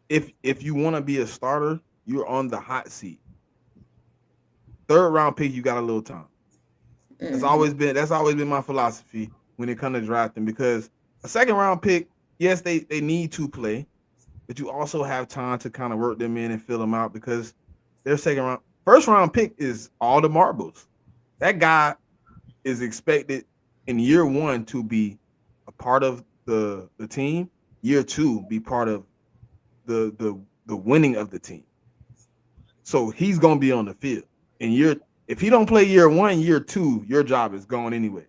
if you want to be a starter, you're on the hot seat. Third round pick, you got a little time. That's always been my philosophy when it comes to drafting, because a second round pick, yes, they need to play, but you also have time to kind of work them in and fill them out because their first round pick is all the marbles. That guy is expected in year 1 to be a part of the team. Year 2, be part of the winning of the team. So he's gonna be on the field. And if he don't play year 1, year 2, your job is gone anyway.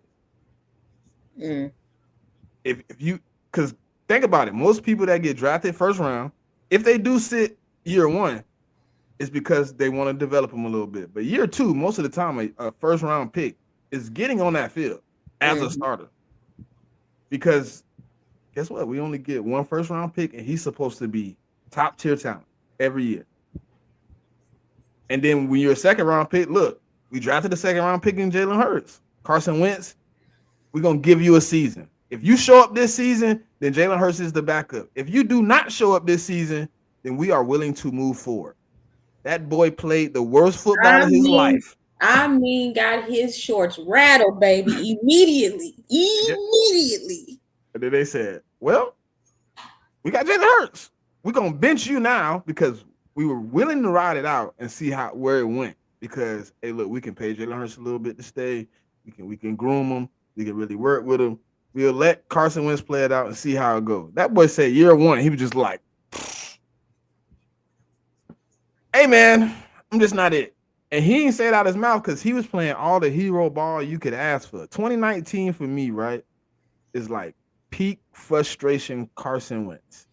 If you because think about it, most people that get drafted first round, if they do sit year 1, it's because they want to develop them a little bit. But year 2, most of the time, a first round pick is getting on that field as a starter. Because guess what? We only get one first round pick, and he's supposed to be top tier talent every year. And then when you're a second round pick, look, we drafted the second round pick in Jalen Hurts. Carson Wentz, we're going to give you a season. If you show up this season, then Jalen Hurts is the backup. If you do not show up this season, then we are willing to move forward. That boy played the worst football of his life. Got his shorts rattled, baby, immediately. And then they said, well, we got Jalen Hurts. We're going to bench you now because we were willing to ride it out and see where it went. Because, hey, look, we can pay Jalen Hurts a little bit to stay. We can groom him. We can really work with him. We'll let Carson Wentz play it out and see how it goes. That boy said year 1, he was just like, hey, man, I'm just not it. And he didn't say it out his mouth because he was playing all the hero ball you could ask for. 2019 for me, right, is like peak frustration Carson Wentz.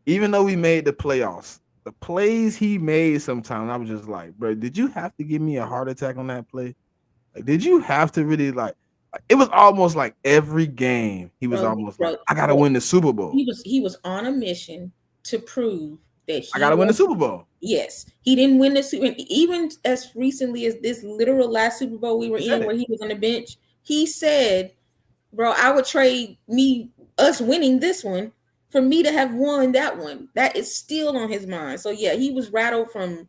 Even though we made the playoffs, the plays he made sometimes, I was just like, bro, did you have to give me a heart attack on that play? Like, did you have to really it was almost like every game he was like, I gotta win the Super Bowl. He was on a mission to prove that I gotta win the Super Bowl. Yes, he didn't win the Super. Even as recently as this literal last Super Bowl we were in, where he was on the bench, he said, "Bro, I would trade us winning this one for me to have won that one." That is still on his mind. So yeah, he was rattled from.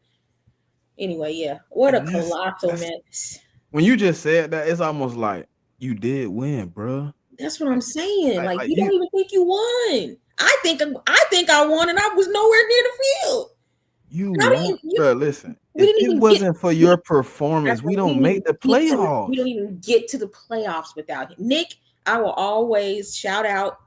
Anyway, yeah, what a colossal mess. When you just said that, it's almost like you did win, bro. That's what I'm saying. Like you don't even think you won. I think I won, and I was nowhere near the field. You won, bro. Listen, if it wasn't for your performance, we don't make the playoffs. We don't even get to the playoffs without him. Nick, I will always shout out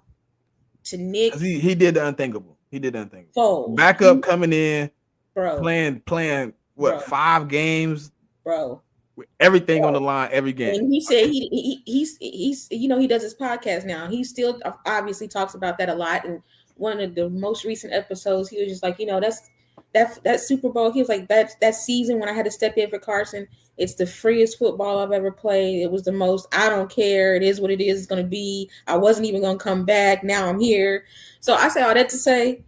to Nick. He did the unthinkable. Foles. Backup coming in, bro. Playing what, 5 games, bro. With everything on the line, every game. And he said he's he does his podcast now. He still obviously talks about that a lot. And one of the most recent episodes, he was just like, that Super Bowl. He was like, that season when I had to step in for Carson, it's the freest football I've ever played. It was the most. I don't care. It is what it is. It's going to be. I wasn't even going to come back. Now I'm here. So I say all that to say,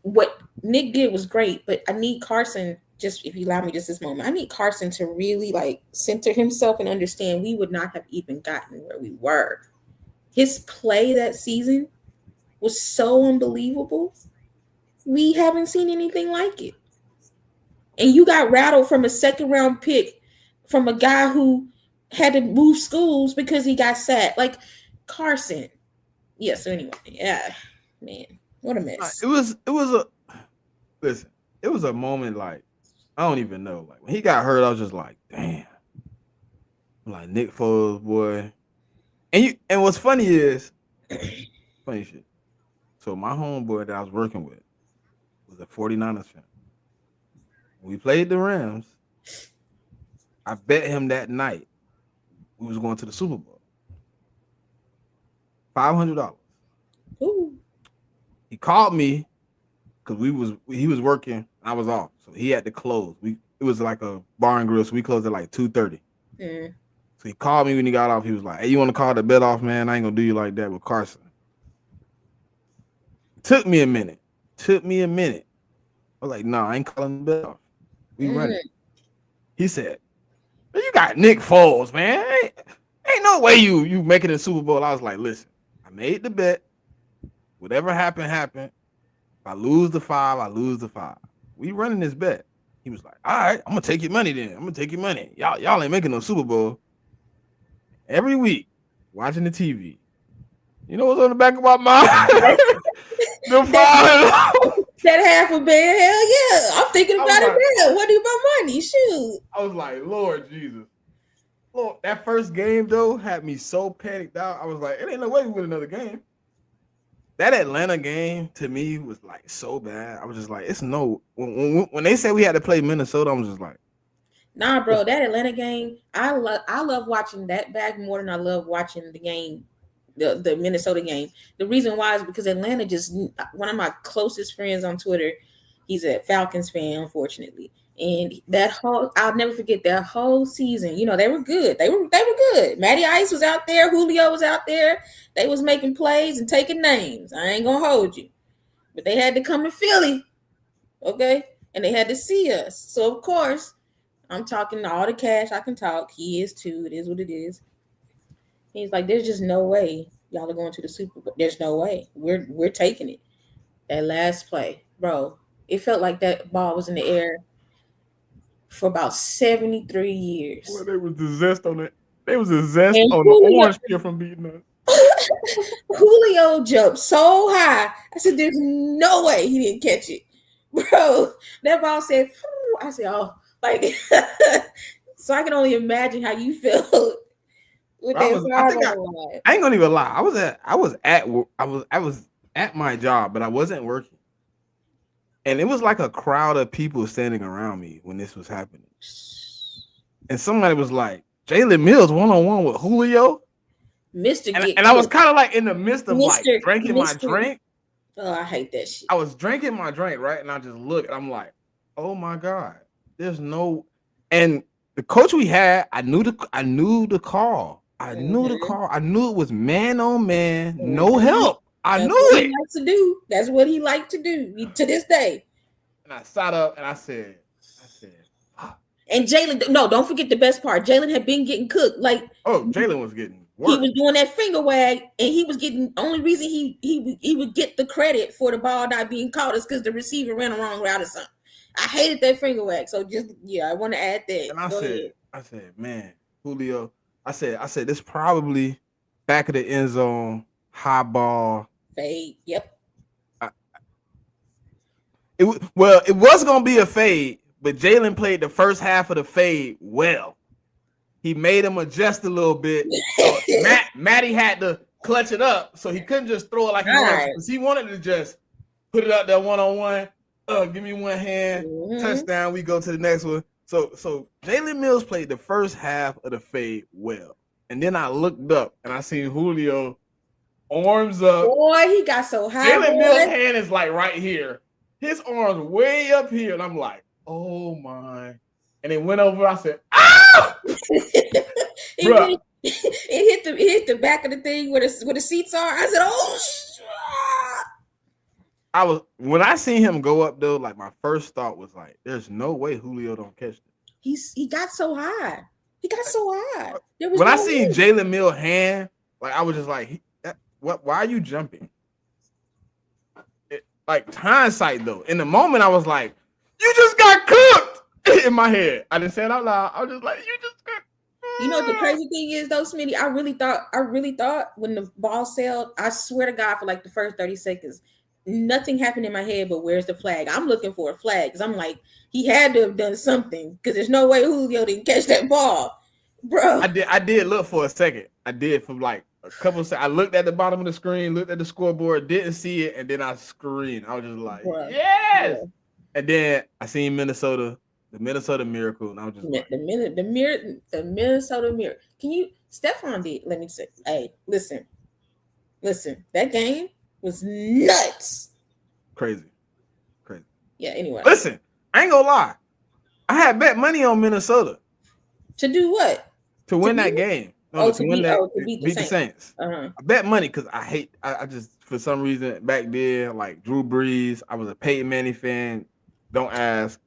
what Nick did was great, but I need Carson. Just if you allow me just this moment, I need Carson to really center himself and understand we would not have even gotten where we were. His play that season was so unbelievable. We haven't seen anything like it. And you got rattled from a second round pick from a guy who had to move schools because he got sacked. Like Carson. Yeah, so anyway, yeah, man, what a mess. It was a moment I don't even know. Like when he got hurt, I was just like, damn. I'm like Nick Foles, boy. And what's funny is funny shit. So my homeboy that I was working with was a 49ers fan. When we played the Rams, I bet him that night we was going to the Super Bowl. $500. Ooh. He called me because he was working. I was off, so he had to close. It was like a bar and grill, so we closed at 2:30. Mm. So he called me when he got off. He was like, "Hey, you want to call the bet off, man? I ain't gonna do you like that with Carson." Took me a minute. I was like, "No, I ain't calling the bet off. We running." He said, "You got Nick Foles, man. Ain't no way you making the Super Bowl." I was like, "Listen, I made the bet. Whatever happened, happened. If I lose the 5, I lose the 5. We running this bet." He was like, "All right, I'm gonna take your money then. I'm gonna take your money. Y'all ain't making no Super Bowl." Every week, watching the TV. You know what's on the back of my mind? The $5. That half a band, hell yeah. I'm thinking about it now. What do you about money? Shoot. I was like, Lord Jesus. Lord, that first game though had me so panicked out. I was like, it ain't no way we win another game. that Atlanta game to me was like so bad. I was just like, it's no. When they said we had to play Minnesota, I was just like, Nah, bro, that Atlanta game, I love watching that back more than I love watching the game, the Minnesota game. The reason why is because Atlanta just one of my closest friends on Twitter, he's a Falcons fan, unfortunately. And that whole I'll never forget that whole season. You know, they were good. They were good. Matty Ice was out there, Julio was out there. They was making plays and taking names. I ain't gonna hold you. But they had to come to Philly, okay? And they had to see us. So of course. I'm talking all the cash I can talk. He is too. It is what it is. He's like, there's just no way y'all are going to the Super Bowl. There's no way. We're taking it. That last play, bro. It felt like that ball was in the air for about 73 years. well, there was the zest on it. There was a zest And on Julio- the orange peel from beating us. Julio jumped so high. I said, there's no way he didn't catch it. Bro, that ball said, phew. I said, oh, like, so I can only imagine how you felt with I that was- I think flag on the line. I ain't gonna even lie. I was at my job, but I wasn't working. And it was like a crowd of people standing around me when this was happening. And somebody was like, Jalen Mills 1-on-1 with Julio. Mr. And I was kind of like in the midst of like Mr. drinking my Mr. drink. Oh, I hate that shit. I was drinking my drink, right? And I just looked and I'm like, oh my God, there's no. And the coach we had, I knew the call. I knew the call. I knew it was man on man, no help. I That's knew what it. he likes to do. That's what he liked to do to this day. And I sat up and I said, And Jalen, no, don't forget the best part. Jalen had been getting cooked. Like oh, Jalen was getting he worked. was doing that finger wag, and he was getting. Only reason he would get the credit for the ball not being caught is because the receiver ran a wrong route or something. I hated that finger wag. So just I want to add that. And Go ahead. I said, man, Julio. I said, this probably back of the end zone, high ball. Fade. Yep. It was gonna be a fade, but Jalen played the first half of the fade well. He made him adjust a little bit. So Matty had to clutch it up, so he couldn't just throw it like he wanted. Because he wanted to just put it out there 1-on-1. Give me one hand, touchdown. We go to the next one. So Jalen Mills played the first half of the fade well, and then I looked up and I seen Julio arms up. Boy, he got so high. Jalen Mills' hand is like right here. His arms way up here, and I'm like, oh my! And it went over. I said, ah! it hit the back of the thing where the seats are. I said, oh. When I seen him go up though, like my first thought was like, there's no way Julio don't catch it. He got so high. He got so high. When I seen Jalen Mills' hand, like I was just like, why are you jumping? Like hindsight though, in the moment I was like, you just got cooked in my head. I didn't say it out loud. I was just like, you just got. You know what the crazy thing is though, Smitty? I really thought when the ball sailed, I swear to God, for like the first 30 seconds, nothing happened in my head but where's the flag? I'm looking for a flag because I'm like, he had to have done something because there's no way Julio didn't catch that ball, bro. I did look for a second. I did for like a couple of seconds. I looked at the bottom of the screen, looked at the scoreboard, didn't see it, and then I screamed. I was just like, Bruh. yes. Bruh. And then I seen Minnesota, the Minnesota Miracle, and I was just like, the Minnesota Miracle. Can you? Stephon did. Let me say. Hey, listen. That game was nuts. Crazy. Yeah. Anyway. Listen, I ain't gonna lie. I had bet money on Minnesota To do what? to win that game. No, to beat the Saints. Uh-huh. I bet money because I just for some reason back then, like Drew Brees, I was a Peyton Manning fan. Don't ask.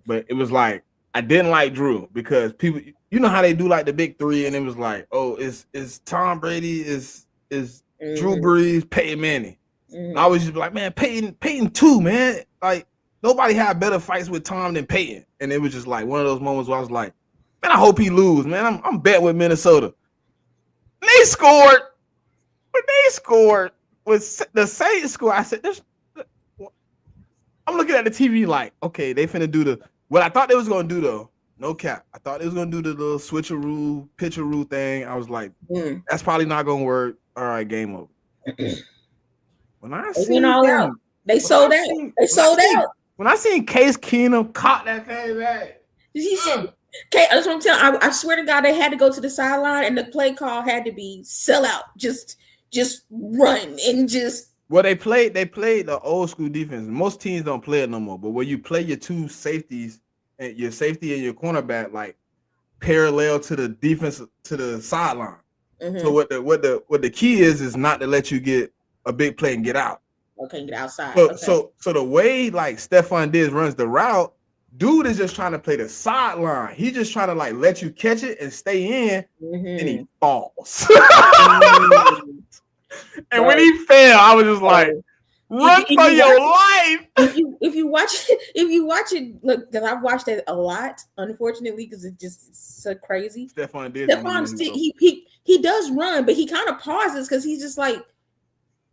But it was like I didn't like Drew because people, you know how they do like the big three, and it was like, oh, it's Tom Brady, is Drew Brees, Peyton Manning. And I always just be like, man, Peyton too, man. Like nobody had better fights with Tom than Peyton, and it was just like one of those moments where I was like, man, I hope he lose, man. I'm betting with Minnesota. And they scored. When they scored, with the Saints score, I said, I'm looking at the TV like, okay, they finna do what I thought they was gonna do though. No cap. I thought they was gonna do the little switcheroo, pitcheroo thing. I was like, that's probably not gonna work. All right, game over. When I They seen went all that, out. They sold out. They sold out. When I seen Case Keenum caught that thing back. He said, "Okay, that's what I'm telling. I swear to God, they had to go to the sideline, and the play call had to be sell out. Just run and just." Well, they played the old school defense. Most teams don't play it no more. But when you play your two safeties and your safety and your cornerback like parallel to the defense to the sideline. Mm-hmm. So what the key is not to let you get a big play and get out. Okay, get outside. So the way like Stephon Diggs runs the route, dude is just trying to play the sideline. He's just trying to like let you catch it and stay in, and he falls. And when he fell, I was just like, run for your life. If you watch it, look, because I've watched it a lot, unfortunately, because it's just so crazy. Stephon he does run, but he kind of pauses because he's just like,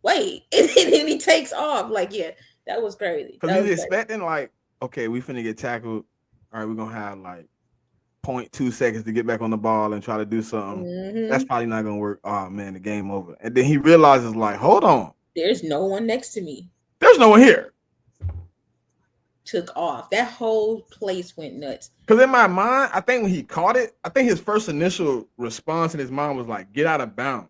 wait, and then he takes off. Like, yeah, that was crazy. Because he's expecting like, okay, we finna get tackled. All right, we're gonna have like 0.2 seconds to get back on the ball and try to do something. Mm-hmm. That's probably not gonna work. Oh man, the game over. And then he realizes, like, hold on, there's no one next to me. There's no one here. Took off. That whole place went nuts. Because in my mind, I think when he caught it, I think his first initial response in his mind was like, get out of bounds.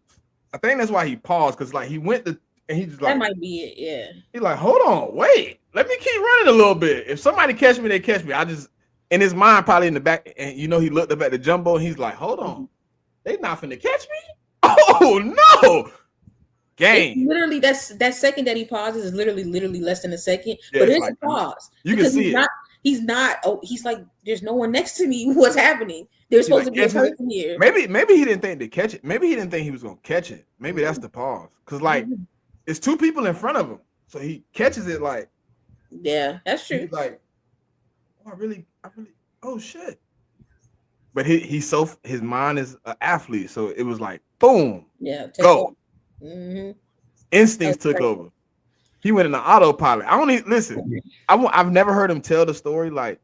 I think that's why he paused, because like he went to and he just like, that might be it, yeah. He's like, hold on, wait, let me keep running a little bit. If somebody catch me, they catch me. I just in his mind, probably in the back, and you know, he looked up at the jumbo and he's like, hold on, they not finna catch me. Oh no. Game. It's literally that second that he pauses is literally less than a second, but it's like, a pause. You can see it. He's like, there's no one next to me. What's happening? There's supposed to be a person here. Maybe he didn't think to catch it. Maybe he didn't think he was gonna catch it. Maybe that's the pause. Because like it's two people in front of him. So he catches it like, yeah, that's true. He's like, oh, I really, oh shit. But his mind is an athlete. So it was like, boom. Yeah. Go. Mm-hmm. Instincts took over. He went in the autopilot. I don't even listen. I've never heard him tell the story. Like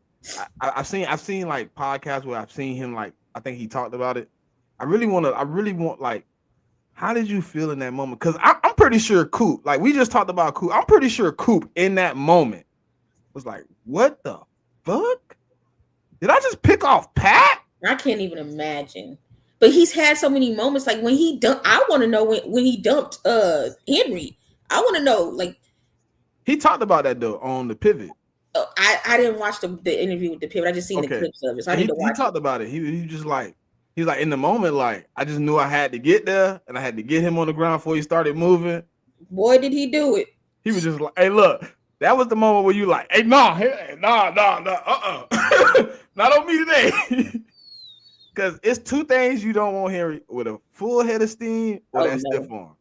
I've seen like podcasts where I've seen him, like I think he talked about it. I really want like, how did you feel in that moment? Because I'm pretty sure Coop, like we just talked about Coop. I'm pretty sure Coop in that moment was like, what the fuck? Did I just pick off Pat? I can't even imagine. But he's had so many moments, like when he dumped. I want to know when he dumped Henry. I want to know, like, he talked about that though on the pivot. I didn't watch the interview with the pivot. I just seen the clips of it. So I need to watch. He talked about it. He just like, he's like, in the moment, like I just knew I had to get there and I had to get him on the ground before he started moving. Boy, did he do it! He was just like, hey, look, that was the moment where you like, hey, nah, not on me today. Because it's two things you don't want Henry with a full head of steam or that stiff arm.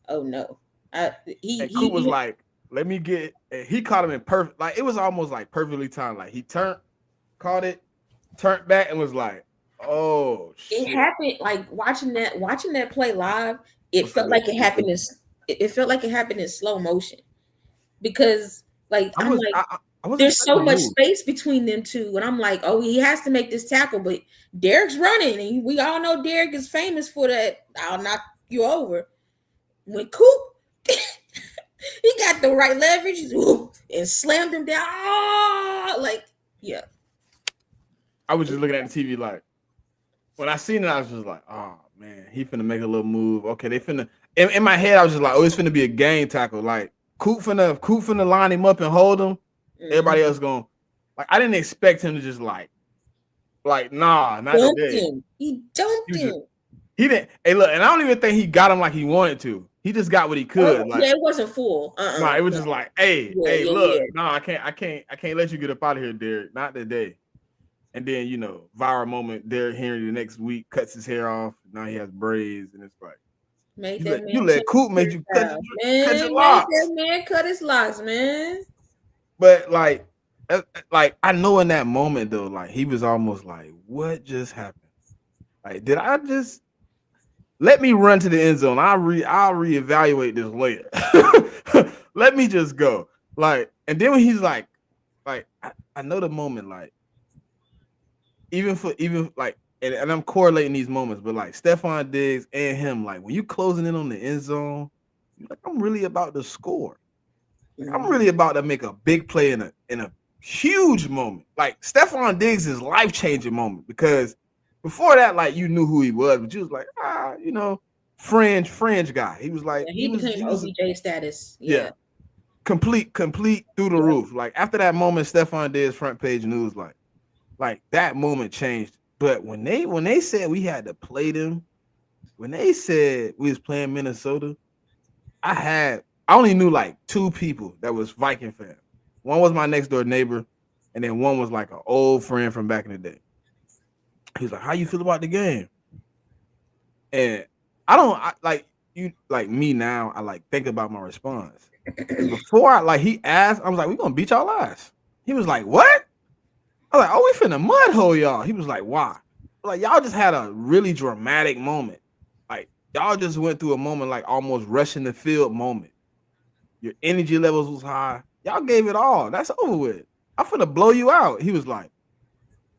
Oh no. Coop was like, let me get, and he caught him in perfect, like it was almost like perfectly timed. Like he caught it, turned back and was like, oh shit. It happened like watching that play live, it felt like it happened in slow motion. Because like there's so much space between them two, and I'm like, oh, he has to make this tackle, but Derek's running, and we all know Derek is famous for that. I'll knock you over. When Coop, he got the right leverage and slammed him down. Oh, like, yeah. I was just looking at the TV like, when I seen it, I was just like, oh man, he finna make a little move. Okay, they finna. In my head, I was just like, oh, it's finna be a game tackle. Like Coop finna line him up and hold him. Mm-hmm. Everybody else going, like, I didn't expect him to just like nah, not today. He dumped him. He didn't. Hey, look, and I don't even think he got him like he wanted to. He just got what he could. Like, yeah, it wasn't full. Nah, it was just like, hey, look, no, I can't let you get up out of here, Derek. Not today. And then, you know, viral moment, Derek Henry the next week cuts his hair off. Now he has braids, and it's like, you let Coop make you cut your locks. That man cut his locks, man. But like I know in that moment though, like he was almost like, what just happened? Like, did I just let me run to the end zone? I'll reevaluate this later. Let me just go. Like, and then when he's like I know the moment, like even like, and I'm correlating these moments, but like Stephon Diggs and him, like when you closing in on the end zone Like, I'm really about to score. Like, I'm Mhm. really about to make a big play in a huge moment. Like Stephon Diggs is life-changing moment because before that, like you knew who he was, but you was like, fringe guy. He was like, Yeah, he he was became OBJ status. yeah, Yeah. complete through the Yeah. roof. Like after that moment, Stephon Diggs front page news, like that moment changed. But when they said we had to play them, when they said we was playing Minnesota, I only knew like two people that was Viking fans. One was my next door neighbor, and then one was like an old friend from back in the day. He's like, "How you feel about the game?" And like you like me now. I like think about my response because before he asked, I was like, "We gonna beat y'all ass." He was like, "What?" I was like, "Oh, we finna mud hole y'all." He was like, "Why?" Like y'all just had a really dramatic moment. Like y'all just went through a moment like almost rushing the field moment. Your energy levels was high. Y'all gave it all. That's over with. I'm finna blow you out. He was like,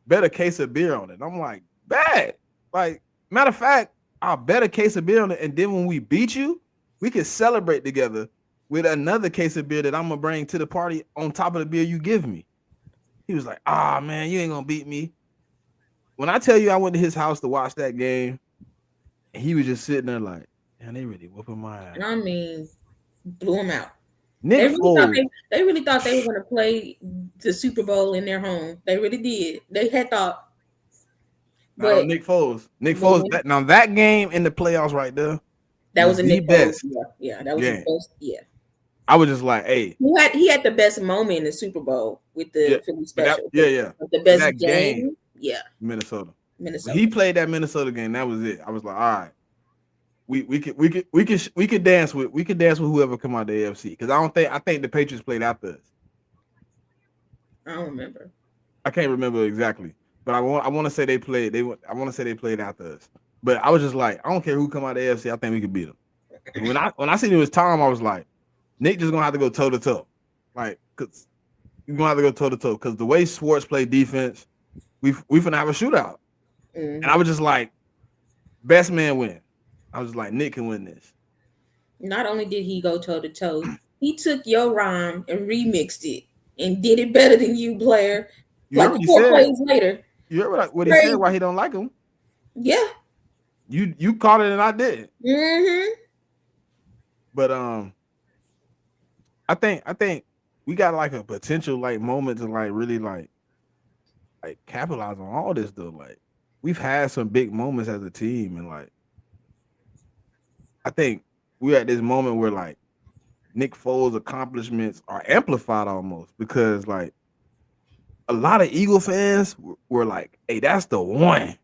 bet a case of beer on it. And I'm like, bad. Like, matter of fact, I'll bet a case of beer on it. And then when we beat you, we can celebrate together with another case of beer that I'm gonna bring to the party on top of the beer you give me. He was like, man, you ain't gonna beat me. When I tell you I went to his house to watch that game, and he was just sitting there like, man, they really whooping my ass. I mean, blew him out. Nick Foles. They really thought they were going to play the Super Bowl in their home. They really did. They had thought. But Nick Foles. That game in the playoffs right there. That was a the Nick best. Foles. Yeah, that was the best. Yeah. I was just like, hey. He had the best moment in the Super Bowl with the Philly special. But the best game. Yeah. Minnesota. When he played that Minnesota game. That was it. I was like, all right. We could dance with whoever come out the AFC because I think the Patriots played after us. I don't remember. I can't remember exactly, but I want to say they played. I want to say they played after us. But I was just like, I don't care who come out the AFC. I think we could beat them. And when I seen it was Tom, I was like, Nick just gonna have to go toe to toe, like because you're gonna have to go toe to toe because the way Schwartz played defense, we finna have a shootout. Mm-hmm. And I was just like, best man win. I was like, Nick can win this. Not only did he go toe to toe, he took your rhyme and remixed it and did it better than you, player. Like 4 plays later. You heard what he said? Why he don't like him? Yeah. You caught it and I didn't. Mm-hmm. But I think we got like a potential like moment to like really like capitalize on all this though. Like we've had some big moments as a team and like I think we're at this moment where like Nick Foles' accomplishments are amplified almost because like a lot of Eagle fans were like, hey, that's the one.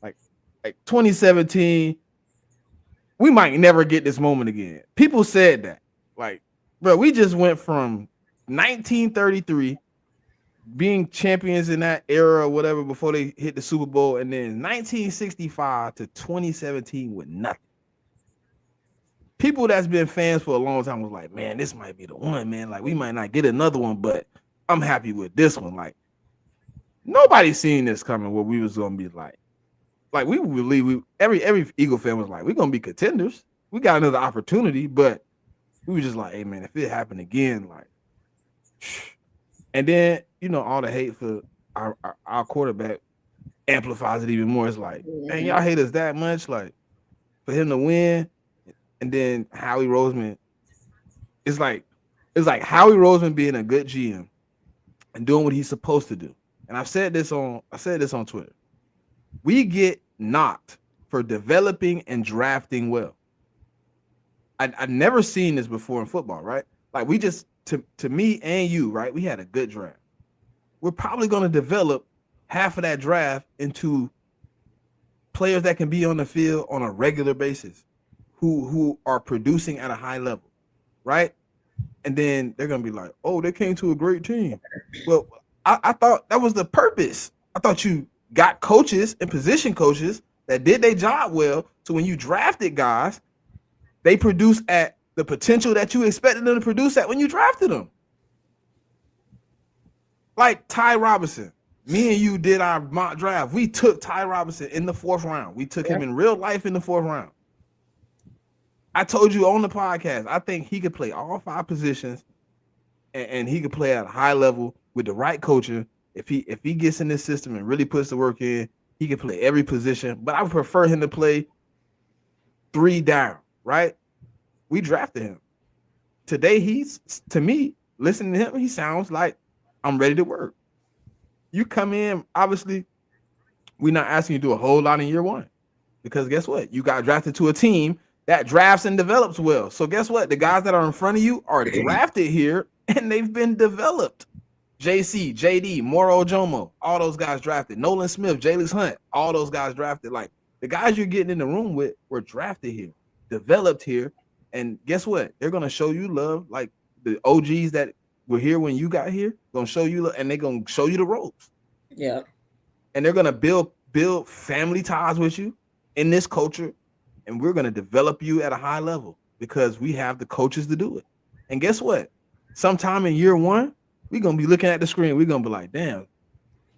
Like 2017, we might never get this moment again. People said that. Like, bro, we just went from 1933 being champions in that era or whatever before they hit the Super Bowl, and then 1965 to 2017 with nothing. People that's been fans for a long time was like, man, this might be the one, man. Like, we might not get another one, but I'm happy with this one. Like, nobody's seen this coming where we was gonna be like we believe every Eagle fan was like, we're gonna be contenders. We got another opportunity, but we were just like, hey man, if it happened again, like, and then all the hate for our quarterback amplifies it even more. It's like, man, y'all hate us that much, like for him to win, and then Howie Roseman. It's like Howie Roseman being a good GM and doing what he's supposed to do. And I said this on Twitter. We get knocked for developing and drafting well. I'd never seen this before in football, right? Like we just to me and you, right? We had a good draft. We're probably going to develop half of that draft into players that can be on the field on a regular basis, who are producing at a high level, right? And then they're going to be like, oh, they came to a great team. Well, I thought that was the purpose. I thought you got coaches and position coaches that did their job well. So when you drafted guys, they produce at the potential that you expected them to produce at when you drafted them. Like Ty Robinson. Me and you did our mock draft. We took Ty Robinson in the 4th round. We took him in real life in the 4th round. I told you on the podcast, I think he could play all 5 positions, and he could play at a high level with the right coaching. If he gets in this system and really puts the work in, he can play every position. But I would prefer him to play 3 down, right? We drafted him. Today, to me, listening to him, he sounds like I'm ready to work. You come in, obviously, we're not asking you to do a whole lot in year 1. Because guess what? You got drafted to a team that drafts and develops well. So guess what? The guys that are in front of you are drafted here and they've been developed. JC, JD, Moro Jomo, all those guys drafted. Nolan Smith, Jalen Hunt, all those guys drafted. Like the guys you're getting in the room with were drafted here, developed here. And guess what? They're going to show you love. Like the OGs that were here when you got here, going to show you love, and they're going to show you the ropes. Yeah. And they're going to build family ties with you in this culture, and we're going to develop you at a high level because we have the coaches to do it. And guess what? Sometime in year 1, we're going to be looking at the screen. We're going to be like, damn,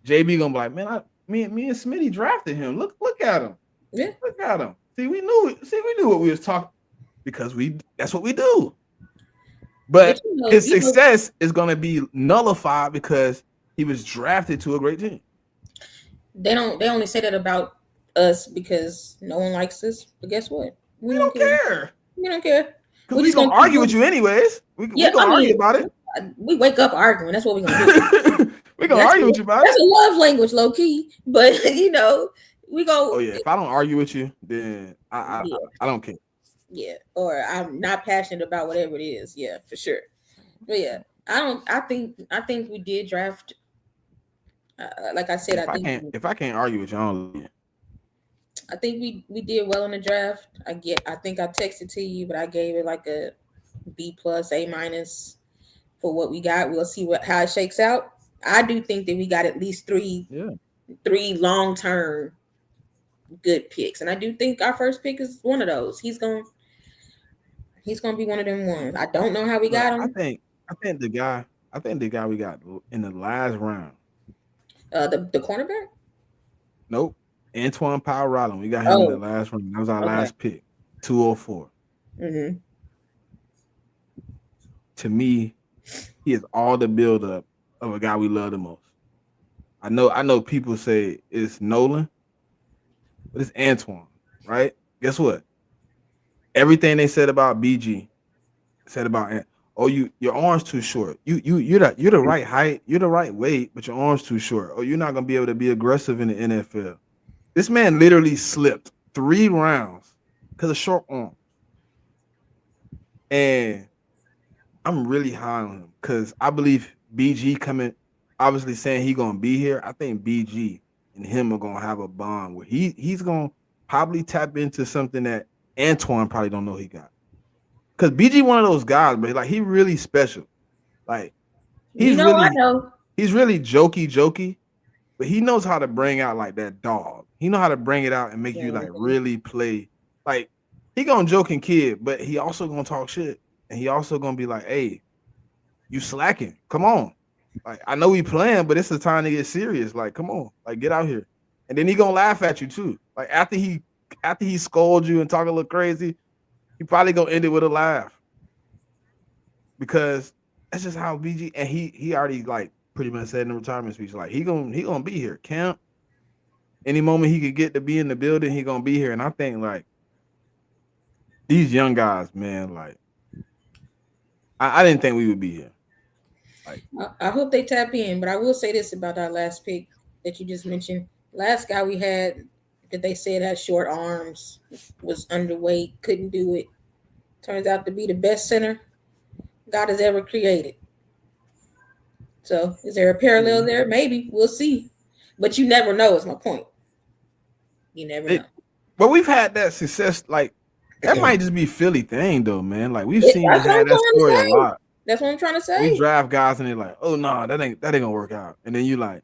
JB going to be like, man, me and Smitty drafted him. Look at him. Yeah. Look at him. See, we knew what we was talking because that's what we do. But his success is going to be nullified because he was drafted to a great team. They only say that about us because no one likes us. But guess what? We don't care. We don't care. Because we're going to argue with you anyways. We're going to argue about it. We wake up arguing. That's what we're going to do. We're going to argue with you about it. That's a love language, low key. But, we go. Oh, yeah. If I don't argue with you, then I don't care. Yeah. Or I'm not passionate about whatever it is. Yeah, for sure. But, yeah. I think we did draft. Like I said, if I can't argue with you, I don't. I think we did well in the draft. I think I texted to you, but I gave it like a B+, A- for what we got. We'll see how it shakes out. I do think that we got at least three long-term good picks, and I do think our first pick is one of those. He's gonna be one of them ones. I don't know how we got him. I think the guy we got in the last round. The cornerback? Nope. Antoine Powell Rollin. We got him in the last round. That was our last pick. 204. Mm-hmm. To me, he is all the buildup of a guy we love the most. I know people say it's Nolan, but it's Antoine, right? Guess what? Everything they said about BG said about your arm's too short. You're the right height, you're the right weight, but your arm's too short. Oh, you're not gonna be able to be aggressive in the NFL. This man literally slipped 3 rounds because of short arm. And I'm really high on him because I believe BG coming, obviously saying he's gonna be here. I think BG and him are gonna have a bond where he's gonna probably tap into something that Antoine probably don't know he got. Because BG one of those guys, but like he really special. Like he's really jokey, but he knows how to bring out like that dog. He know how to bring it out and make you like really play. Like he gonna joke and kid, but he also gonna talk shit. And he also gonna be like, hey, you slacking. Come on. Like I know we playing, but it's the time to get serious. Like, come on, like get out here. And then he gonna laugh at you too. Like after he scolds you and talk a little crazy, he probably gonna end it with a laugh. Because that's just how BG, and he already like pretty much said in the retirement speech, like he gonna be here. Camp. Any moment he could get to be in the building, he gonna be here. And I think like these young guys, man, like I didn't think we would be here. Like I hope they tap in, but I will say this about our last pick that you just mentioned. Last guy we had that they said had short arms, was underweight, couldn't do it. Turns out to be the best center God has ever created. So is there a parallel there? Maybe. We'll see. But you never know is my point. You never know. But we've had that success, like that might just be Philly thing though, man. Like we've seen that story a lot. That's what I'm trying to say. We draft guys and they're like, oh no, that ain't gonna work out. And then you like,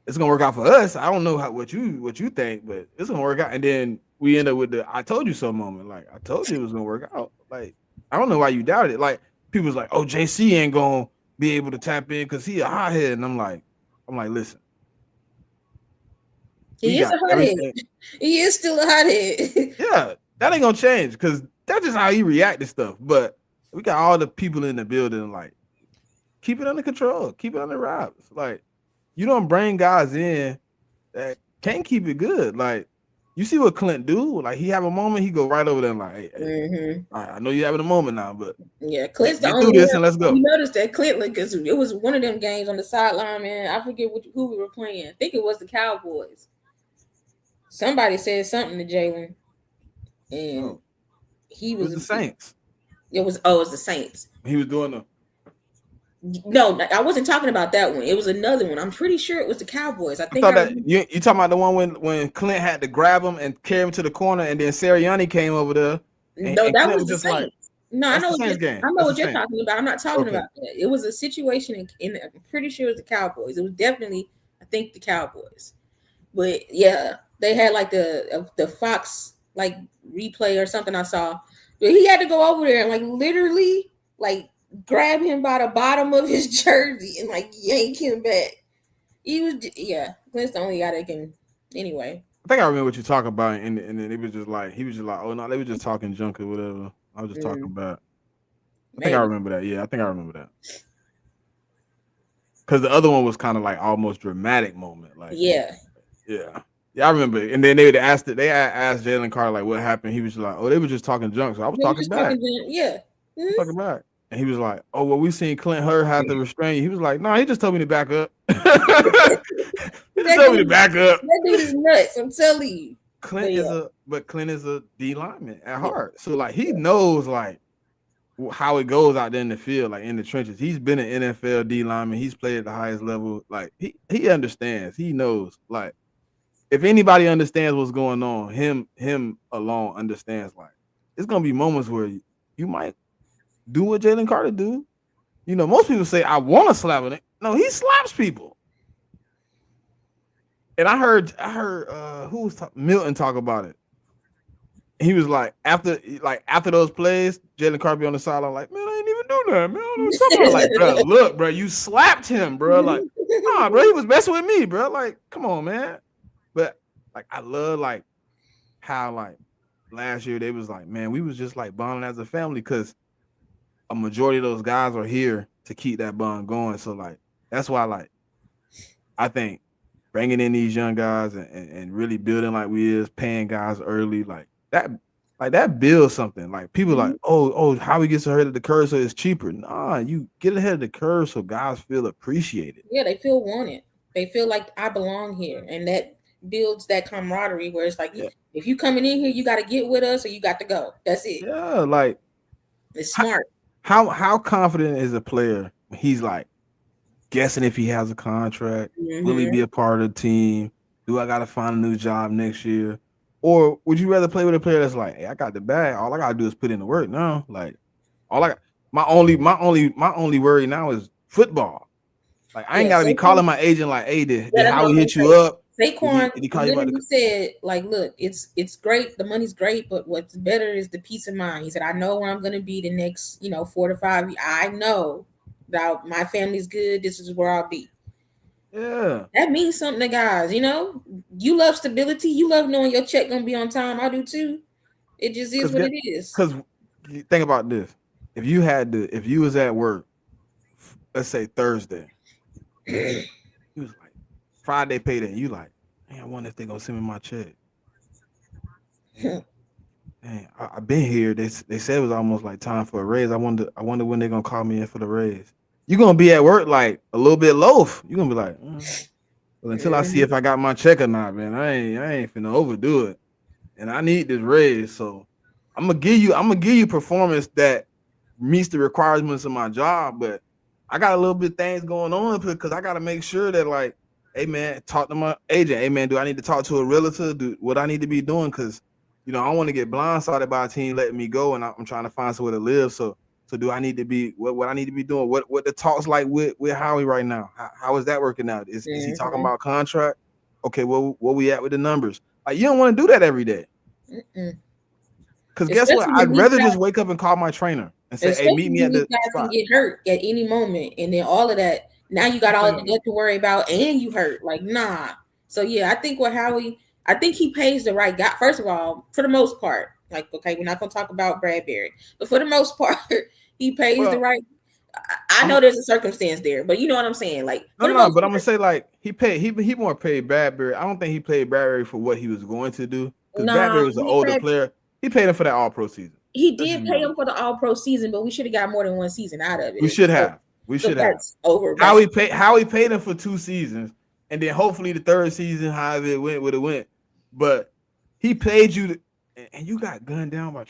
it's gonna work out for us. I don't know what you think, but it's gonna work out. And then we end up with the I told you so moment. Like I told you it was gonna work out. Like I don't know why you doubted it. Like people's like, oh, JC ain't gonna be able to tap in because he a hothead. And I'm like, listen. He is a hothead. He is still a hothead. Yeah, that ain't gonna change because that's just how he react to stuff. But we got all the people in the building, like, keep it under control, keep it under wraps. Like, you don't bring guys in that can't keep it good. Like, you see what Clint do? Like, he have a moment, he go right over there and like, hey, all right, I know you having a moment now, but yeah, Clint's the get only through this one. and let's go. You noticed that Clint, because it was one of them games on the sideline, man. I forget who we were playing. I think it was the Cowboys. Somebody said something to Jalen, and he was the Saints. It was the Saints. He was doing the. No, I wasn't talking about that one. It was another one. I'm pretty sure it was the Cowboys. I think you talking about the one when Clint had to grab him and carry him to the corner, and then Sirianni came over there. No, that Clint was the just Saints. like, no, I know what you're talking about. I'm not talking about that. It was a situation in I'm pretty sure it was the Cowboys. It was definitely, I think, the Cowboys. But yeah, they had like the Fox like replay or something I saw. But he had to go over there and like literally like grab him by the bottom of his jersey and like yank him back. He was Clint's the only guy that can. Anyway, I think I remember what you're talking about, and then it was just like he was just like, oh no, they were just talking junk or whatever. I was just talking about. I think I remember that. Yeah, I think I remember that. Because the other one was kind of like almost dramatic moment. Like yeah, I remember. And then they asked Jalen Carter like what happened. He was like, oh, they were just talking junk. So I was talking back. Talking back. And he was like, oh, well, we seen Clint Hurd have to restrain you. He was like, no, he just told me to back up. He just told me to back up. That dude is nuts. I'm telling you. Clint is a D lineman at heart. So like he knows like how it goes out there in the field, like in the trenches. He's been an NFL D lineman. He's played at the highest level. Like he understands. He knows. Like if anybody understands what's going on, him alone understands. Like it's gonna be moments where you might do what Jalen Carter do. You know, most people say I want to slap it. No, he slaps people. And I heard who was Milton talk about it. He was like after those plays, Jalen Carter be on the sideline like, man, I ain't even do that, man. I don't know something like, bro, look, bro, you slapped him, bro. Like, nah, bro, he was messing with me, bro. Like, come on, man. But like, I love like how like last year they was like, man, we was just like bonding as a family because a majority of those guys are here to keep that bond going. So like that's why like I think bringing in these young guys and really building like we is, paying guys early like that builds something. Like people like, oh, Howie gets ahead of the curve so it's cheaper. Nah, you get ahead of the curve so guys feel appreciated. Yeah, they feel wanted. They feel like I belong here, and that builds that camaraderie where it's like if you coming in here, you got to get with us or you got to go. That's it. Yeah, like it's smart. How confident is a player when he's like guessing if he has a contract? Will he be a part of the team? Do I got to find a new job next year? Or would you rather play with a player that's like, hey, I got the bag. All I gotta do is put in the work now. Like, my only worry now is football. Like, I ain't gotta be calling my agent like, hey, did Howie hit you up? Saquon literally said, like, look, it's great. The money's great, but what's better is the peace of mind. He said, I know where I'm gonna be the next, 4 to 5 years. I know that my family's good. This is where I'll be. Yeah, that means something to guys. You love stability. You love knowing your check gonna be on time. I do too. It just is what it is. Because think about this: if you was at work, let's say Thursday, you was like Friday payday. You like, man, I wonder if they gonna send me my check. Man, I've been here. They said it was almost like time for a raise. I wonder when they're gonna call me in for the raise. You're gonna be at work like a little bit loaf. You're gonna be like, well, until I see if I got my check or not, man, I ain't finna overdo it. And I need this raise. So I'm gonna give you performance that meets the requirements of my job, but I got a little bit of things going on because I gotta make sure that like, hey man, talk to my agent. Hey man, do I need to talk to a realtor? Do what I need to be doing? Because I don't want to get blindsided by a team letting me go, and I'm trying to find somewhere to live. So do I need to be what I need to be doing? What the talk's like with Howie right now? How is that working out? Is he talking about contract? Okay, well, where we at with the numbers? Like you don't want to do that every day. Because guess what? I'd rather just wake up and call my trainer and say, "Hey, meet me at the spot." Guys can get hurt at any moment, and then all of that. Now you got all of that to worry about, and you hurt. Like nah. So yeah, I think with Howie, I think he pays the right guy. First of all, for the most part, Like, okay, we're not gonna talk about Bradbury, but for the most part, he pays the Well, right. I know there's a circumstance there, but you know what I'm saying. Like, for the no, most but I'm part, gonna say like he more paid Bradbury. I don't think he paid Bradbury for what he was going to do because nah, Bradbury was an older player. He paid him for that All Pro season. he Let's just did be pay honest. him for the All Pro season, but we should have got more than one season out of it. We should have. So that's over. Howie paid him for 2 seasons, and then hopefully the third season, however it went, would have went. But he paid you, and you got gunned down by.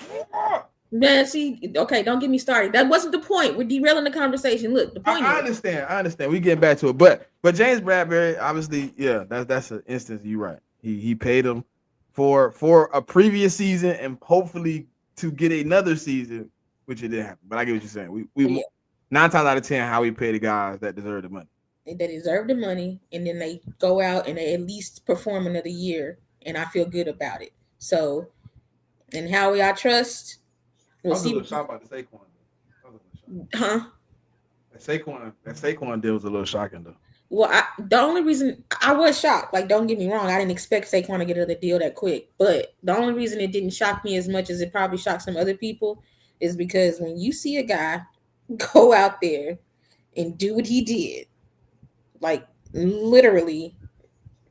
Man, see, okay, don't get me started. That wasn't the point. We're derailing the conversation. Look, the point I is, understand. We getting back to it, but James Bradbury, obviously, yeah, that's an instance. You're right. He paid him for a previous season and hopefully to get another season, which it didn't happen. But I get what you're saying. We 9 times out of 10, how we pay the guys that deserve the money. They deserve the money, and then they go out and they at least perform another year, and I feel good about it. So, and Howie, I trust. We'll I was a see. little shocked about the Saquon. Huh? That Saquon deal was a little shocking though. Well, the only reason I was shocked, like, don't get me wrong, I didn't expect Saquon to get another deal that quick. But the only reason it didn't shock me as much as it probably shocked some other people is because when you see a guy go out there and do what he did, like literally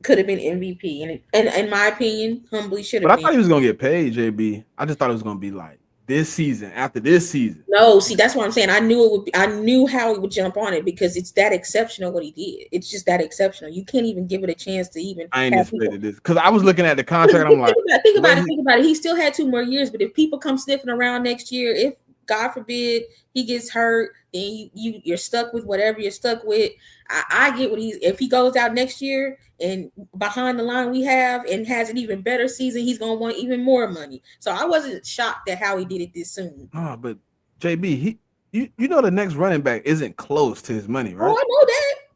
could have been MVP, and in my opinion, humbly should have But I been. thought he was gonna get paid, JB. I just thought it was gonna be like this season, after this season. No, see, that's what I'm saying. I knew it would be, I knew how he would jump on it because it's that exceptional what he did. It's just that exceptional. You can't even give it a chance to even. I ain't expected this because I was looking at the contract. I'm like, think about it. He still had 2 more years, but if people come sniffing around next year, if God forbid he gets hurt, then you're stuck with whatever you're stuck with. I get what if he goes out next year and behind the line we have and has an even better season, he's gonna want even more money. So I wasn't shocked at how he did it this soon. Oh, but JB, you know the next running back isn't close to his money, right? Oh,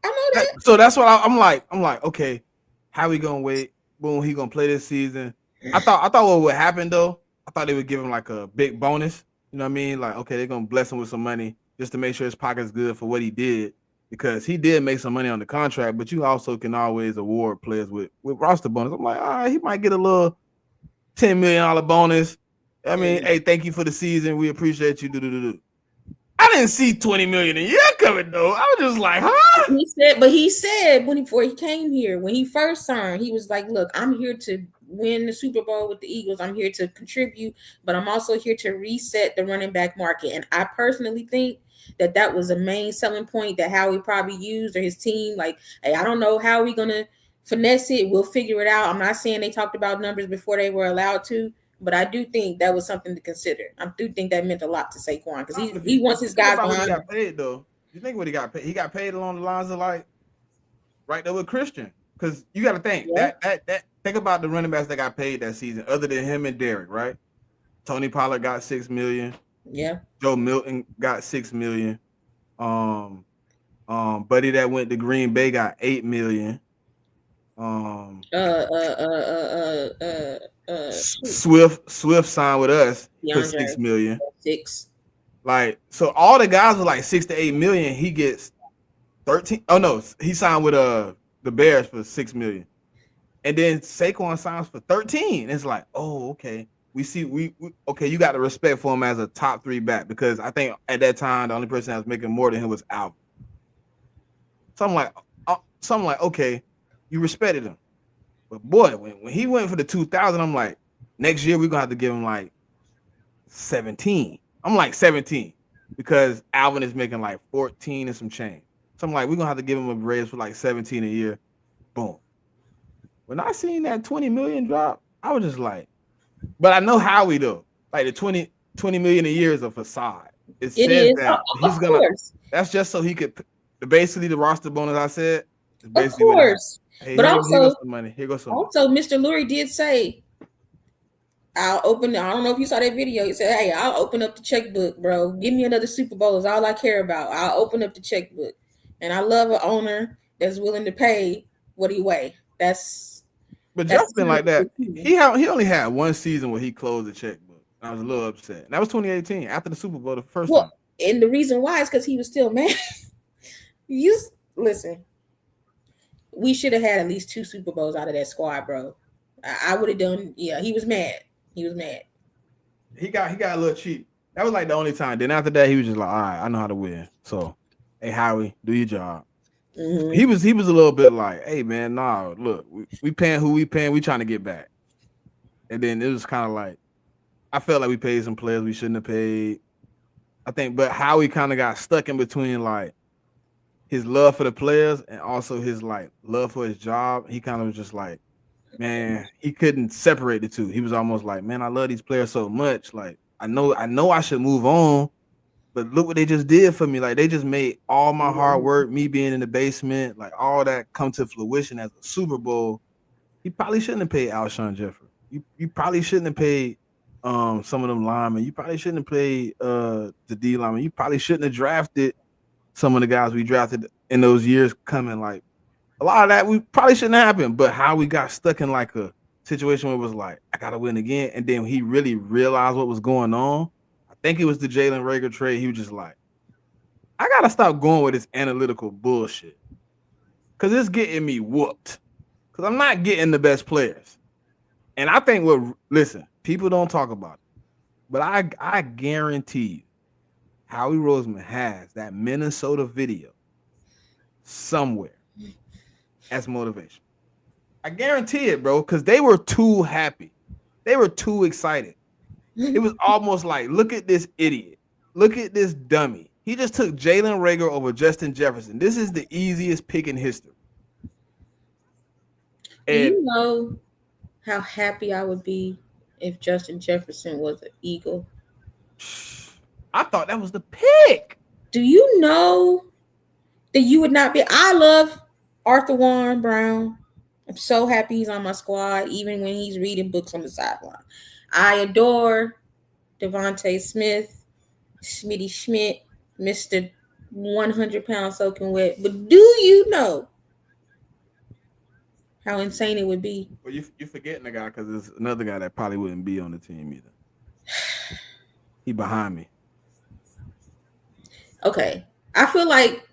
I know that. So that's what I'm like, okay, how we gonna wait? Boom, he gonna play this season. I thought what would happen though. I thought they would give him like a big bonus. You know what I mean? Like, okay, they're gonna bless him with some money just to make sure his pocket's good for what he did. Because he did make some money on the contract, but you also can always award players with roster bonus. I'm like, all right, he might get a little $10 million bonus. I mean, hey, thank you for the season. We appreciate you. I didn't see 20 million a year coming though. I was just like, huh? He said before he came here, when he first signed, he was like, look, I'm here to win the Super Bowl with the Eagles. I'm here to contribute, but I'm also here to reset the running back market. And I personally think that was a main selling point that Howie probably used, or his team. Like, hey, I don't know how we're gonna finesse it. We'll figure it out. I'm not saying they talked about numbers before they were allowed to, but I do think that was something to consider. I do think that meant a lot to Saquon because he wants his guys behind him. He got paid though. You think what he got paid? He got paid along the lines of like right there with Christian. Because you got to think that think about the running backs that got paid that season, other than him and Derek, right? Tony Pollard got $6 million. Yeah. Joe Milton got $6 million. Buddy that went to Green Bay got $8 million. Swift signed with us for $6 million. 6. Like, so all the guys are like 6 to 8 million. He gets 13. Oh no, he signed with the Bears for $6 million. And then Saquon signs for 13. It's like, oh, okay. We see we okay, you got to respect for him as a top 3 back, because I think at that time the only person that was making more than him was Alvin. So I'm like, okay, you respected him. But boy, when he went for the 2000, I'm like, next year we're gonna have to give him like 17. I'm like 17 because Alvin is making like 14 and some change. So I'm like, we're gonna have to give him a raise for like 17 a year. Boom. When I seen that 20 million drop, I was just like, but I know Howie though. Like the 20 million a year is a facade. It says is. that he's gonna. That's just so he could. Basically, the roster bonus I said. Of course, hey, but here goes some money. Here goes some. Also, Mr. Lurie did say, "I'll open." I don't know if you saw that video. He said, "Hey, I'll open up the checkbook, bro. Give me another Super Bowl. Is all I care about. I'll open up the checkbook." And I love an owner that's willing to pay what he weigh. But Justin like that. He only had one season where he closed the checkbook. I was a little upset. And that was 2018 after the Super Bowl the first time. And the reason why is because he was still mad. Listen. We should have had at least 2 Super Bowls out of that squad, bro. I would have done. Yeah, he was mad. he got a little cheap. That was like the only time. Then after that, he was just like, all right, I know how to win. So, hey, Howie, do your job. Mm-hmm. He was a little bit like, hey man, nah, look, we paying who we paying, we trying to get back. And then it was kind of like, I felt like we paid some players we shouldn't have paid. I think, but Howie kind of got stuck in between like his love for the players and also his like love for his job. He kind of was just like, man, he couldn't separate the two. He was almost like, man, I love these players so much. Like, I know I should move on, but look what they just did for me. Like, they just made all my hard work, me being in the basement, like all that come to fruition as a Super Bowl. You probably shouldn't have paid Alshon Jeffrey. You probably shouldn't have paid some of them linemen. You probably shouldn't have paid the D linemen. You probably shouldn't have drafted some of the guys we drafted in those years coming. Like a lot of that we probably shouldn't happen. But how we got stuck in like a situation where it was like, I gotta win again. And then he really realized what was going on. I think it was the Jalen Reagor trade. He was just like, I gotta stop going with this analytical bullshit. Cause it's getting me whooped. Because I'm not getting the best players. And I think listen, people don't talk about it. But I guarantee you, Howie Roseman has that Minnesota video somewhere as motivation. I guarantee it, bro, because they were too happy. They were too excited. It was almost like, look at this idiot. Look at this dummy. He just took Jalen Reagor over Justin Jefferson. This is the easiest pick in history. Do you know how happy I would be if Justin Jefferson was an Eagle? I thought that was the pick. Do you know that you would not be? I love Arthur Warren Brown. I'm so happy he's on my squad, even when he's reading books on the sideline. I adore Devontae Smith, Smitty Schmidt, Mr. 100-pound soaking wet. But do you know how insane it would be? Well, you're forgetting the guy because there's another guy that probably wouldn't be on the team either. He behind me. Okay. I feel like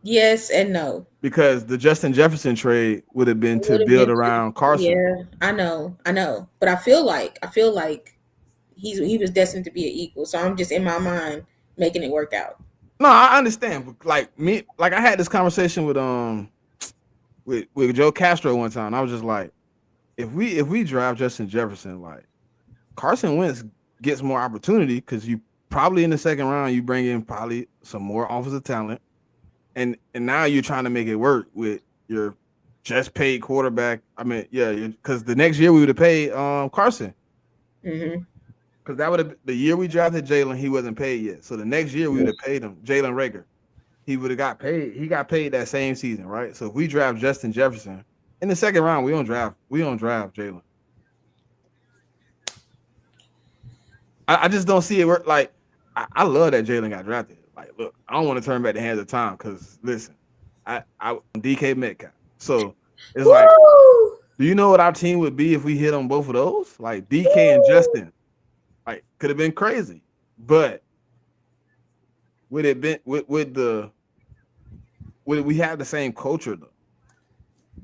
yes and no. Because the Justin Jefferson trade would have been to build around Carson. Yeah, I know. But I feel like he was destined to be an equal. So I'm just in my mind making it work out. No, I understand. But like I had this conversation with Joe Castro one time. I was just like, if we draft Justin Jefferson, like Carson Wentz gets more opportunity because you probably in the second round you bring in probably some more offensive talent, and now you're trying to make it work with your just paid quarterback. I mean, yeah, because the next year we would have paid Carson. Mm-hmm. Because that would have the year we drafted Jalen, he wasn't paid yet. So the next year we would have paid him, Jalen Reagor. He would have got paid. He got paid that same season, right? So if we draft Justin Jefferson in the second round, we don't draft Jalen. I just don't see it work. Like I love that Jalen got drafted. Like, look, I don't want to turn back the hands of time because listen, I DK Metcalf. So it's like, do you know what our team would be if we hit on both of those? Like DK and Justin, like could have been crazy, but would it been would we have the same culture though?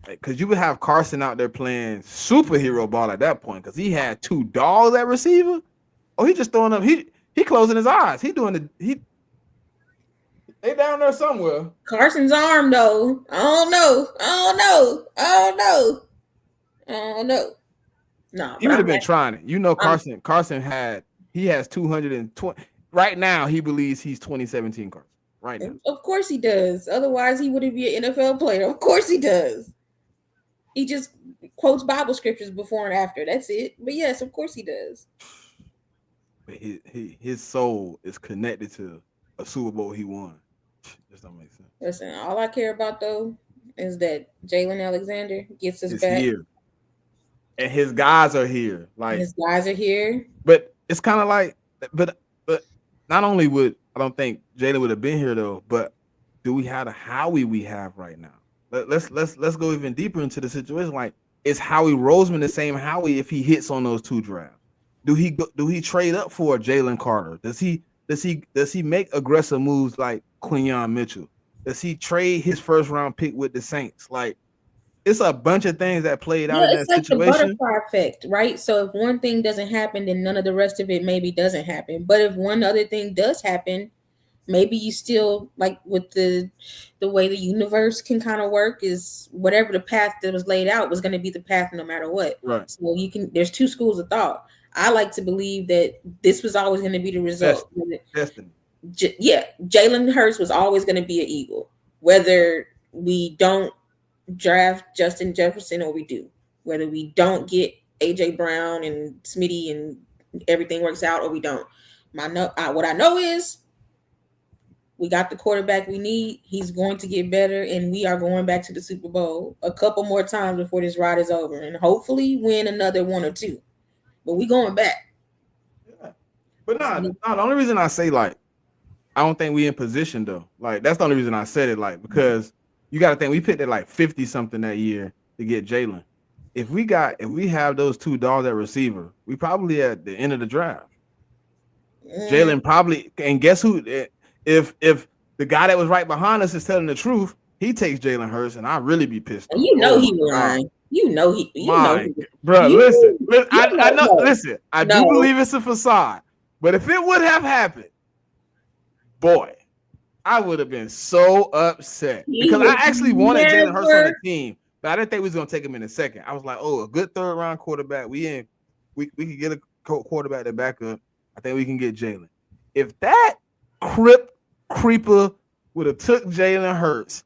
Because you would have Carson out there playing superhero ball at that point because he had two dogs at receiver. Oh, he just throwing up. He closing his eyes. They down there somewhere. Carson's arm though. I don't know. No, he would have been trying it. You know, Carson has 220. Right now, he believes he's 2017 Carson. Right now. Of course he does. Otherwise, he wouldn't be an NFL player. Of course he does. He just quotes Bible scriptures before and after. That's it. But yes, of course he does. But his soul is connected to a Super Bowl he won. Just don't make sense. Listen, all I care about though is that Jalen Alexander gets us back. Here. And his guys are here. Like his guys are here. But it's kind of like, but not only I don't think Jalen would have been here though, but do we have the Howie we have right now? Let's go even deeper into the situation. Like, is Howie Roseman the same Howie if he hits on those two drafts? Do he trade up for Jalen Carter? Does he make aggressive moves like Quinyon Mitchell? Does he trade his first round pick with the Saints? Like, it's a bunch of things that played out Yeah, in it's that like the situation. butterfly effect, right? So if one thing doesn't happen, then none of the rest of it maybe doesn't happen. But if one other thing does happen, maybe you still like with the way the universe can kind of work is whatever the path that was laid out was going to be the path no matter what. Right. So you can there's two schools of thought. I like to believe that this was always going to be the result. Destiny. Yeah, Jalen Hurts was always going to be an Eagle, whether we don't draft Justin Jefferson or we do, whether we don't get AJ Brown and Smitty and everything works out or we don't. What I know is we got the quarterback we need. He's going to get better, and we are going back to the Super Bowl a couple more times before this ride is over, and hopefully win another one or two. But we going back. Yeah. But the only reason I say like I don't think we in position though. Like that's the only reason I said it. Like because you got to think we picked at like 50 something that year to get Jalen. If we have those two dogs at receiver, we probably at the end of the draft. Jalen probably, and guess who? If the guy that was right behind us is telling the truth, he takes Jalen Hurts, and I'd really be pissed off. You know he was lying. You know he. Bro, listen. I know. Listen, I do believe it's a facade, but if it would have happened, boy, I would have been so upset because I actually wanted Jalen Hurts on the team, but I didn't think we was gonna take him in a second. I was like, oh, a good third round quarterback. We could get a quarterback to back up. I think we can get Jalen. If that creeper would have took Jalen Hurts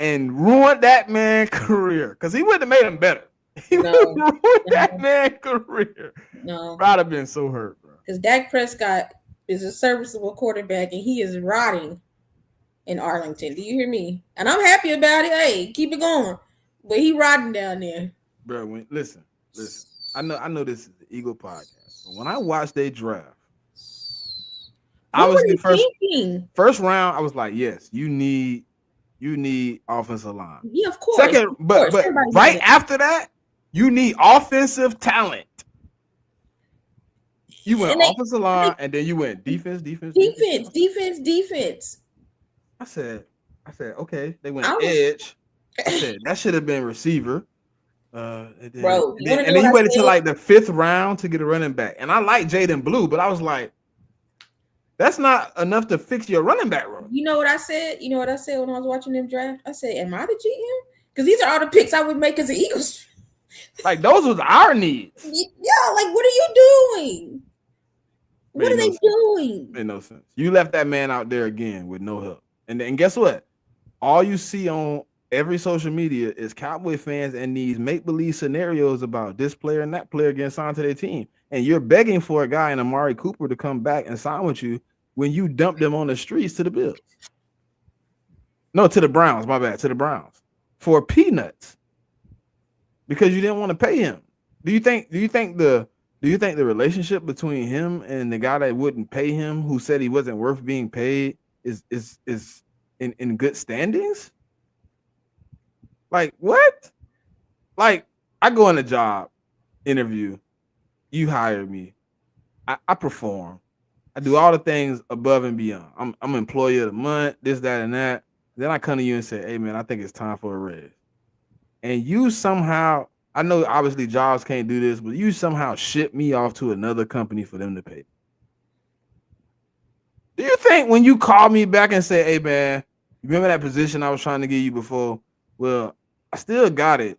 and ruined that man's career, because he wouldn't have made him better. He would have ruined that man's career. No, I'd have been so hurt, bro. Because Dak Prescott is a serviceable quarterback, and he is rotting in Arlington. Do you hear me? And I'm happy about it. Hey, keep it going. But he rotting down there, bro. Listen. I know this is the Eagle podcast, but when I watched their draft, I was the first round. I was like, yes, you need offensive line. Yeah, of course. Second, but right after that, you need offensive talent. You went offensive line, and then you went defense. I said, okay. They went edge. I said that should have been receiver. And then he waited till like the 5th round to get a running back. And I like Jaden Blue, but I was like, that's not enough to fix your running back room. You know what I said? You know what I said when I was watching them draft? I said, am I the GM? Because these are all the picks I would make as the Eagles. Like those was our needs. Yeah, like what are you doing? What are they doing? Made no sense. You left that man out there again with no help. And guess what? All you see on every social media is Cowboy fans and these make-believe scenarios about this player and that player getting signed to their team. And you're begging for a guy in Amari Cooper to come back and sign with you when you dumped them on the streets to the Bills. No, to the Browns, my bad, to the Browns. For peanuts. Because you didn't want to pay him. Do you think the relationship between him and the guy that wouldn't pay him, who said he wasn't worth being paid, is in good standings? Like what? Like I go in a job interview, you hire me, I perform, I do all the things above and beyond. I'm employee of the month, this, that, and that. Then I come to you and say, hey man, I think it's time for a raise. And you somehow, I know obviously jobs can't do this, but you somehow ship me off to another company for them to pay. Do you think when you call me back and say, hey man, remember that position I was trying to get you before? Well, I still got it,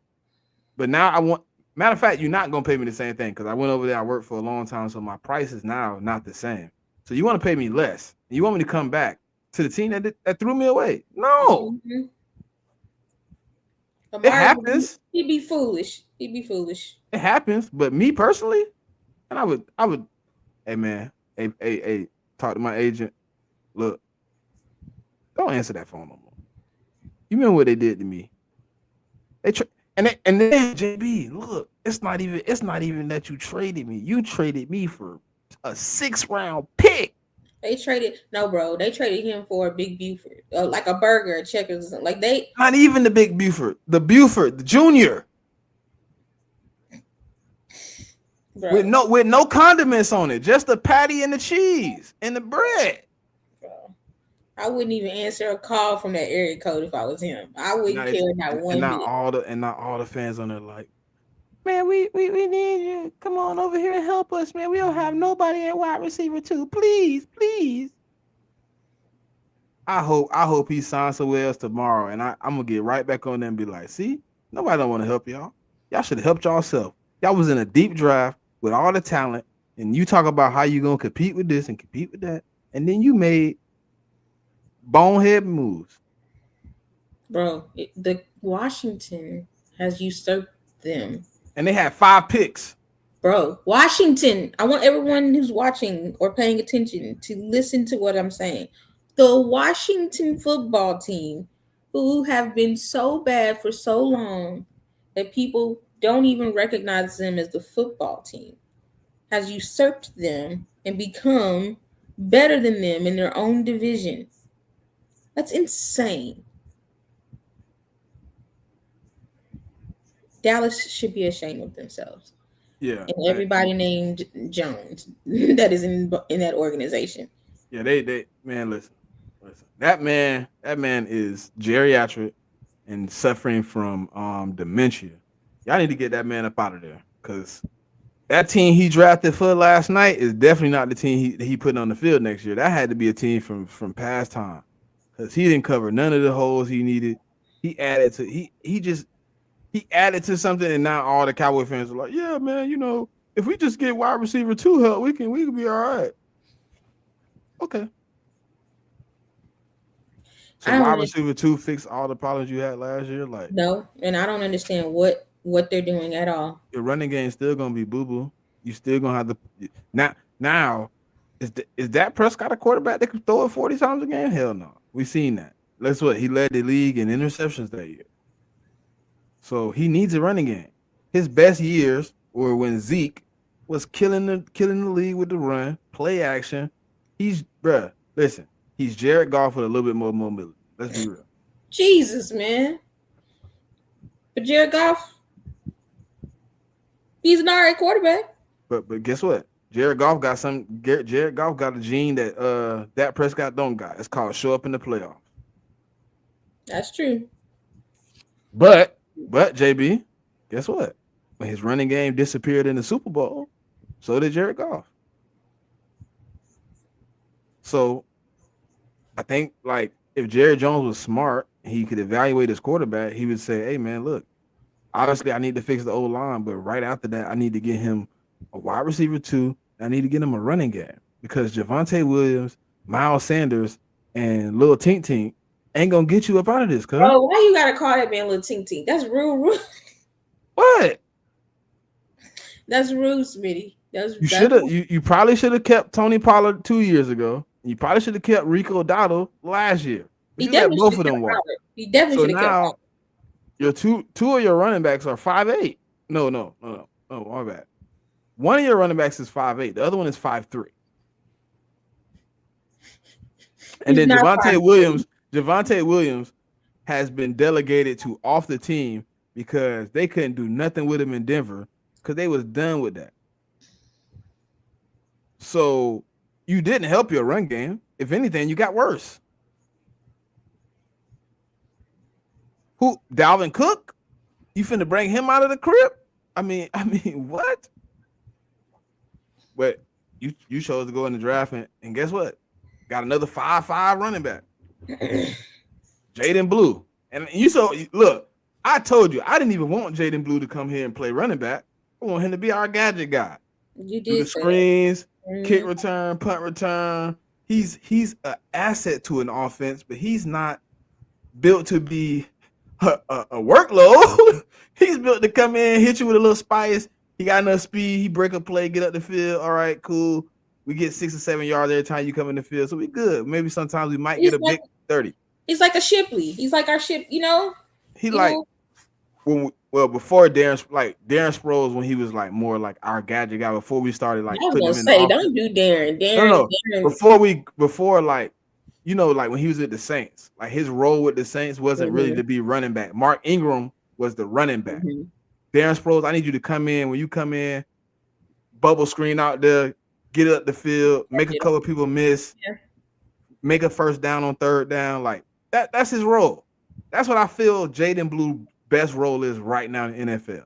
but now I want, matter of fact, you're not going to pay me the same thing because I went over there, I worked for a long time, so my price is now not the same. So you want to pay me less. And you want me to come back to the team that threw me away? No. Mm-hmm. It happens. He'd be foolish. It happens, but me personally, and I would, hey man, hey, talk to my agent. Look, don't answer that phone no more. You remember what they did to me? And then JB, look, it's not even that you traded me. You traded me for a 6th round pick. They traded him for a Big Buford, like a burger, a Checkers, or something. Like they not even the Big Buford, the Junior, bro. with no condiments on it, just the patty and the cheese and the bread. Bro. I wouldn't even answer a call from that area code if I was him. I wouldn't care not And one not bit. all the fans on there like, man, we need you. Come on over here and help us, man. We don't have nobody at wide receiver too. Please, please. I hope he signs somewhere else tomorrow, and I'm gonna get right back on there and be like, see, nobody don't want to help y'all. Y'all should have helped yourself. Y'all was in a deep draft with all the talent, and you talk about how you gonna compete with this and compete with that, and then you made bonehead moves. Bro, the Washington has usurped them. And they had 5 picks. Bro, Washington, I want everyone who's watching or paying attention to listen to what I'm saying. The Washington football team, who have been so bad for so long that people don't even recognize them as the football team, has usurped them and become better than them in their own division. That's insane. Dallas should be ashamed of themselves. Yeah. And everybody named Jones that is in that organization. Yeah, they man, listen. That man is geriatric and suffering from dementia. Y'all need to get that man up out of there, because that team he drafted for last night is definitely not the team he put on the field next year. That had to be a team from past time, because he didn't cover none of the holes he needed. He added to he added to something, and now all the Cowboy fans are like, yeah, man, if we just get wide receiver 2 help, we can be all right. Okay. So wide receiver 2 fix all the problems you had last year? Like, no, and I don't understand what they're doing at all. Your running game is still gonna be boo-boo. You still gonna have to now is Dak Prescott a quarterback that can throw it 40 times a game? Hell no. We've seen that. That's what he led the league in interceptions that year. So he needs a running game. His best years were when Zeke was killing the league with the run, play action. He's Jared Goff with a little bit more mobility. Let's be real. Jesus, man. But Jared Goff, he's an alright quarterback. But guess what? Jared Goff got a gene that Dak Prescott don't got. It's called show up in the playoffs. That's true. But JB, guess what? When his running game disappeared in the Super Bowl, so did Jared Goff. So I think, like, if Jerry Jones was smart, he could evaluate his quarterback. He would say, hey, man, look, obviously I need to fix the O-line, but right after that, I need to get him a wide receiver 2. I need to get him a running game, because Javonte Williams, Miles Sanders, and Lil Tink Tink ain't going to get you up out of this. Bro, why you got to call that man Lil Tink Tink? That's rude. What? That's rude, Smitty. You probably should have kept Tony Pollard 2 years ago. You probably should have kept Rico Dowdle last year. He definitely both of them walk. He definitely should have kept Pollard. Your two of your running backs are 5'8". No. Oh, my bad. One of your running backs is 5'8". The other one is 5'3". And then Javonte Williams has been delegated to off the team because they couldn't do nothing with him in Denver, because they was done with that. So you didn't help your run game. If anything, you got worse. Who? Dalvin Cook? You finna bring him out of the crib? I mean, what? But you chose to go in the draft, and guess what? Got another 5'5" running back, Jaden Blue. And look, I told you I didn't even want Jaden Blue to come here and play running back. I want him to be our gadget guy. You did do the screens, kick return, punt return. He's an asset to an offense, but he's not built to be a workload. He's built to come in, hit you with a little spice. He got enough speed. He break a play, get up the field. All right, cool. We get 6 or 7 yards every time you come in the field, so we good. Maybe sometimes we might get a big 30. He's like a Shipley. He's like our Ship, Before Darren Sproles, when he was like more like our gadget guy, before we started like putting him in the don't do Darren. No. Before like when he was with the Saints, like his role with the Saints wasn't really to be running back. Mark Ingram was the running back. Darren Sproles, I need you to come in. When you come in, bubble screen out there, get up the field, make a couple of people miss. Yeah. make a first down on third down. Like that's his role. That's what I feel Jaden Blue best role is right now in the NFL.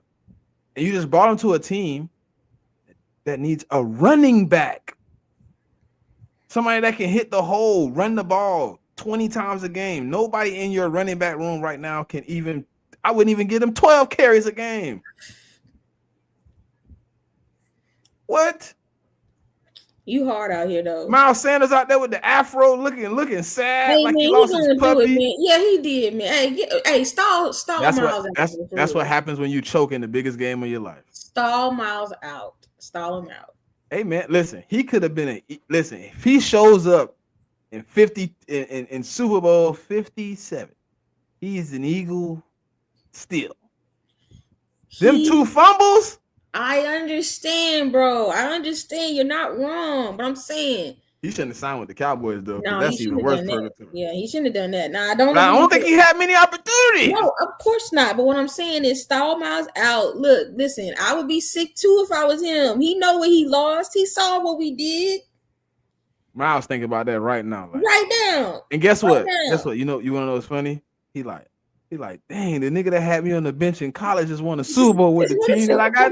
And you just brought him to a team that needs a running back. Somebody that can hit the hole, run the ball 20 times a game. Nobody in your running back room right now can even, I wouldn't even give him 12 carries a game. What? You hard out here though. Miles Sanders out there with the afro looking sad, Hey, like man, he lost his puppy. Man. Yeah, he did, man. Hey, stall That's what happens when you choke in the biggest game of your life. Stall Miles out. Stall him out. Hey man, listen, he could have been if he shows up in 50 in Super Bowl 57, he's an Eagle still. Them 2 fumbles. I understand, bro. I understand. You're not wrong, but I'm saying he shouldn't have signed with the Cowboys though. No, that's even worse. Yeah, he shouldn't have done that. Nah, I don't think he had many opportunities. No, of course not. But what I'm saying is stall Miles out. Look, listen, I would be sick too if I was him. He know what he lost. He saw what we did. Miles thinking about that right now. Like, right now. And guess what? Guess what? You want to know what's funny? He like, dang, the nigga that had me on the bench in college just won a Super Bowl with the team that I got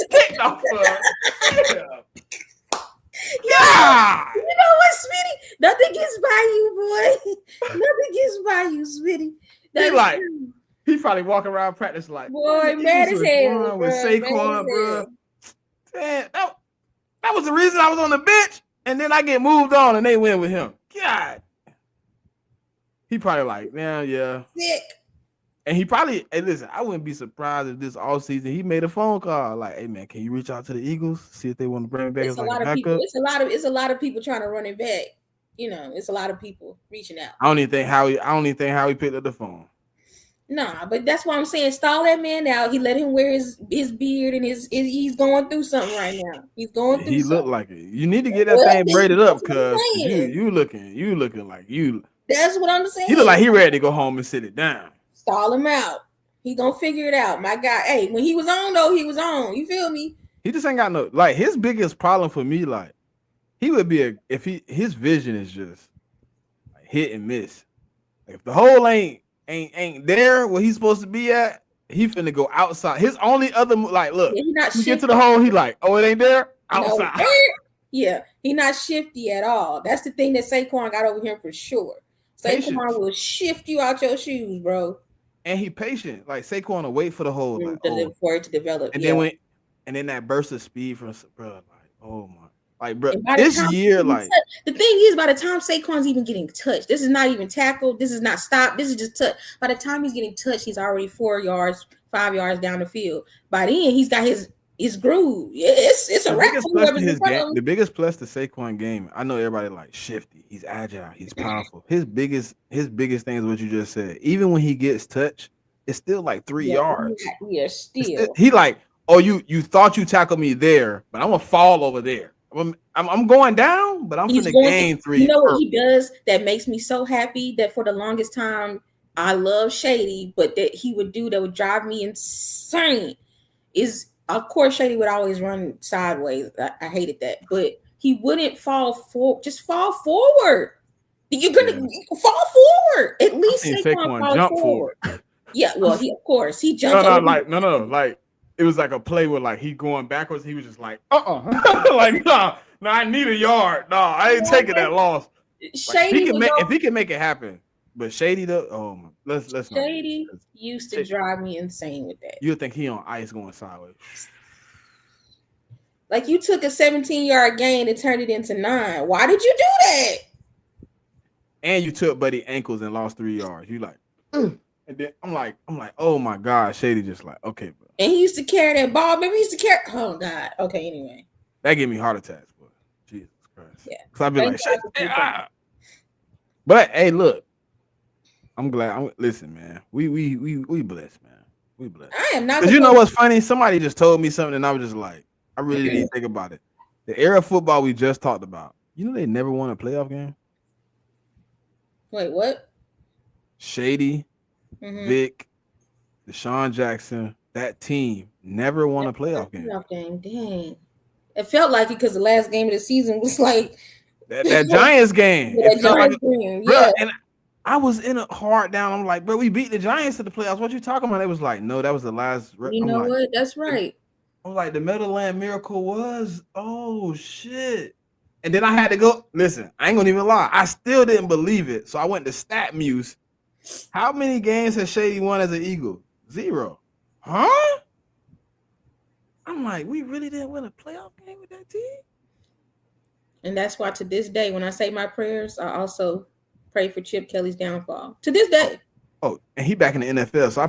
kicked off of. Yeah. You know what, Smitty? Nothing gets by you, boy. Nothing gets by you, Smitty. He probably walking around practice like, boy, mad as hell with Saquon, bro. Man, that was the reason I was on the bench, and then I get moved on, and they win with him. God. He probably like, yeah. Sick. And he probably, hey, listen, I wouldn't be surprised if this offseason he made a phone call like, hey man, can you reach out to the Eagles, see if they want to bring him back? It's a lot of people. It's a lot of people trying to run it back. You know, it's a lot of people reaching out. I don't even think Howie picked up the phone. Nah, but that's why I'm saying stall that man out. He let him wear his beard and he's going through something right now. He's going through. He looked like it. You need to get that thing braided up, cuz you looking like you. That's what I'm saying. He look like he ready to go home and sit it down. Stall him out. He gonna figure it out. My guy, hey, when he was on though, he was on. You feel me? He just ain't got no, like, his biggest problem for me, like, he would be his vision is just like hit and miss. Like, if the hole ain't there where he's supposed to be at, he finna go outside. His only other, like, look, he get to the hole, he like, oh, it ain't there? Outside. No, yeah, he not shifty at all. That's the thing that Saquon got over here for sure. Saquon will shift you out your shoes, bro. And he patient. Like, Saquon will wait for the hole, like, for it to develop. And then that burst of speed from, bro, like, oh my, like, bro, this year, like, the thing is, by the time Saquon's even getting touched, this is not even tackled, this is not stopped, this is just touch. By the time he's getting touched, he's already 4 yards, 5 yards down the field. By then, he's got his groove. It's a wrap. The biggest plus to Saquon game, I know everybody like shifty. He's agile. He's powerful. His biggest thing is what you just said. Even when he gets touched, it's still like 3 yards. Yeah, still. He like, oh, you thought you tackled me there, but I'm gonna fall over there. I'm going down, but I'm gonna gain 3. You know what he does that makes me so happy that for the longest time I love Shady, but that he would do that would drive me insane is. Of course, Shady would always run sideways. I hated that, but he wouldn't fall forward. Just fall forward. You're gonna fall forward. At least Saquon jump forward. Yeah, well, he jumped. No. Like, it was like a play where like he going backwards. He was just like, like, no, I need a yard. No, I ain't taking that loss. Shady, if he can make it happen. But Shady though, let's Shady used to drive me insane with that. You would think he on ice going sideways. Like, you took a 17-yard gain and turned it into 9. Why did you do that? And you took Buddy ankles and lost 3 yards. You like, and then I'm like, oh my God, Shady just like, okay, bro. And he used to carry that ball. Maybe he used to carry. Oh God. Okay. Anyway, that gave me heart attacks, boy. Jesus Christ. Yeah. Cause I'd be like, but hey, look. I'm glad. Listen, man. We blessed, man. We blessed. I am not. Because you know what's funny? Somebody just told me something, and I was just like, I really didn't think about it. The era of football we just talked about. You know they never won a playoff game. Wait, what? Shady, Vic, Deshaun Jackson, that team never won a playoff game. Dang. It felt like it because the last game of the season was like that Giants game. Yeah, It felt like, game. bro, Yeah. and I was in a hard down. I'm like, bro, we beat the Giants to the playoffs. What you talking about? It was like, no, that was the last. You know what? That's right. I'm like, the Meadowland Miracle was, oh shit. And then I had to go. Listen, I ain't gonna even lie. I still didn't believe it. So I went to StatMuse. How many games has Shady won as an Eagle? 0. Huh? I'm like, we really didn't win a playoff game with that team? And that's why to this day, when I say my prayers, I also pray for Chip Kelly's downfall. To this day. Oh, and he back in the NFL, so I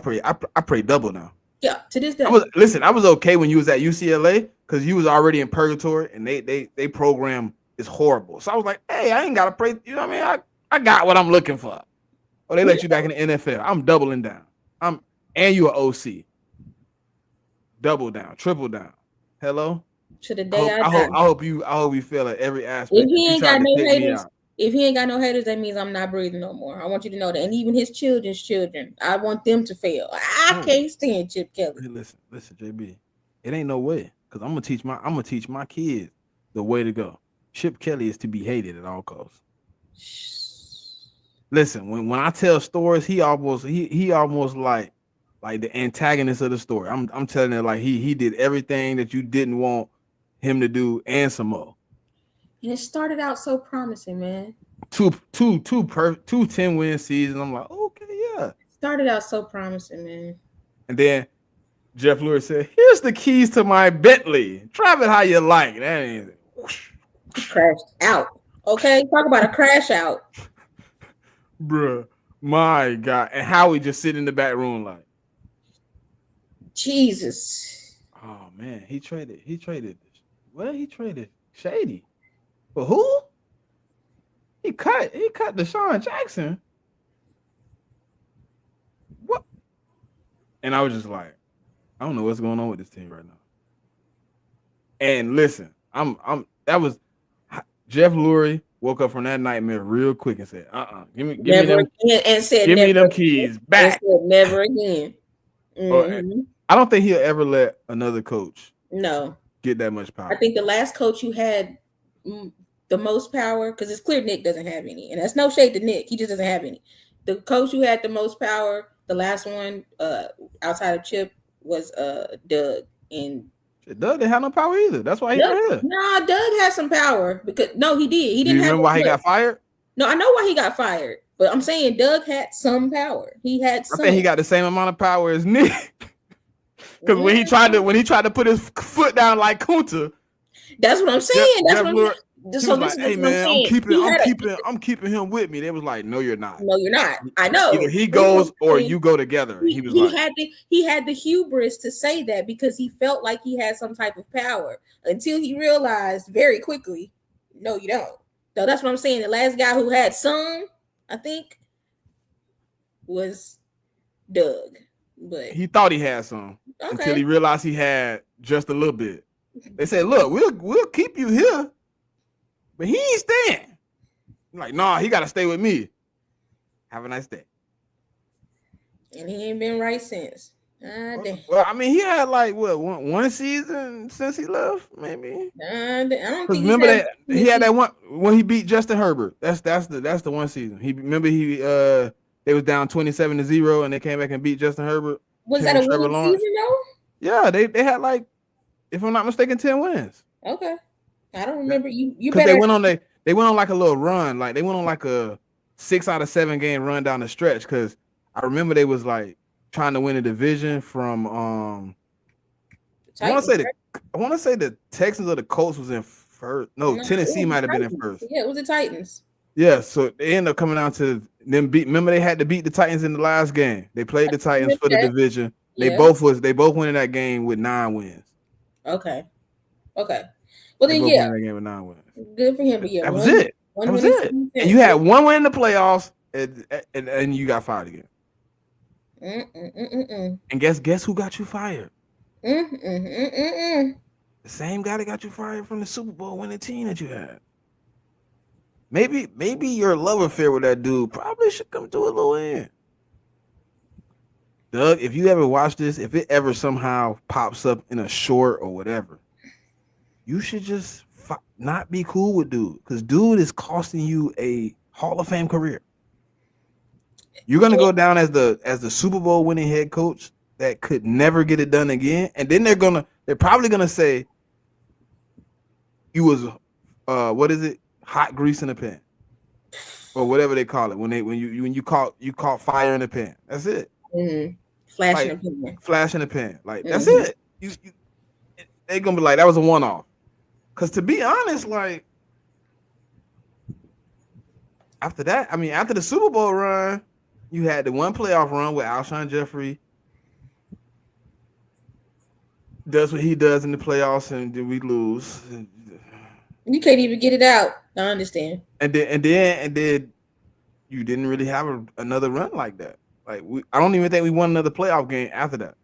pray double now. Yeah, to this day. I was okay when you was at UCLA because you was already in purgatory and they program is horrible. So I was like, hey, I ain't gotta pray. You know what I mean? I got what I'm looking for. Oh, they let you back in the NFL. I'm doubling down. And you an OC. Double down, triple down. Hello. To the day I hope you feel at every aspect. If he ain't got no haters, that means I'm not breathing no more. I want you to know that. And even his children's children, I want them to fail. I can't stand Chip Kelly. Hey, listen, JB. It ain't no way. Because I'm gonna teach my kids the way to go. Chip Kelly is to be hated at all costs. Listen, when I tell stories, he almost like the antagonist of the story. I'm telling it like he did everything that you didn't want him to do and some more. And it started out so promising, man. Two 10-win seasons. I'm like, okay, yeah. Started out so promising, man. And then Jeff Lurie said, "Here's the keys to my Bentley. Drive it how you like." That ain't crashed out. Okay, talk about a crash out. Bruh, my God. And Howie just sitting in the back room like, Jesus. Oh man, he traded. Well, he traded Shady. For who? He cut Deshaun Jackson. What? And I was just like, I don't know what's going on with this team right now. And listen, that was Jeff Lurie woke up from that nightmare real quick and said, give me them keys back. And said never again. Mm-hmm. I don't think he'll ever let another coach get that much power. I think the last coach who had the most power, because it's clear Nick doesn't have any, and that's no shade to Nick. He just doesn't have any. The coach who had the most power, the last one outside of Chip, was Doug. And Doug didn't have no power either. That's why he got here. Nah, Doug had some power because he did. He didn't. Remember why he got fired? No, I know why he got fired, but I'm saying Doug had some power. He had some. I think he got the same amount of power as Nick. Because when he tried to put his foot down like Kunta, that's what I'm saying. Hey man, I'm keeping him with me. They was like, no, you're not. No, you're not. I know. Either he goes or you go together. He had the hubris to say that because he felt like he had some type of power until he realized very quickly, no, you don't. So that's what I'm saying. The last guy who had some, I think, was Doug. But he thought he had some until he realized he had just a little bit. They said, look, we'll keep you here, but he ain't staying. I'm like, nah, he got to stay with me. Have a nice day. And he ain't been right since. Well, I mean, he had like one season since he left, maybe. I don't think. Remember that he had that one when he beat Justin Herbert. That's the one season. They was down 27-0 and they came back and beat Justin Herbert. Was that a winning season though? Yeah, they had like, if I'm not mistaken, 10 wins. Okay, I don't remember you. Because they went on like a little run, like they went on like a 6 out of 7 game run down the stretch. Because I remember they was like trying to win a division from I want to say the Texans or the Colts was in first. No, Tennessee might have been in first. Yeah, it was the Titans. Yeah, so they ended up coming down to them beat. Remember, they had to beat the Titans in the last game. They played the Titans for the division. Yeah. They both went in that game with 9 wins. Okay. Well then, yeah, that game with 9 wins. Good for him. But yeah, that was it. And you had 1 win in the playoffs, and you got fired again. And guess who got you fired? The same guy that got you fired from the Super Bowl winning team that you had. Maybe your love affair with that dude probably should come to a little end. Doug, if you ever watch this, if it ever somehow pops up in a short or whatever, you should just not be cool with dude because dude is costing you a Hall of Fame career. You're gonna go down as the Super Bowl winning head coach that could never get it done again, and then they're probably gonna say you was what is it, hot grease in the pan or whatever they call it when you caught fire in the pan. That's it. Mm-hmm. Flash Like in the pan. flash in the pan. Like that's Mm-hmm. it. You they gonna be like that was a one off. Cause to be honest, like after that, I mean after the Super Bowl run, you had the one playoff run with Alshon Jeffrey does what he does in the playoffs, and then we lose. You can't even get it out. I understand. And then you didn't really have another run like that. Like I don't even think we won another playoff game after that.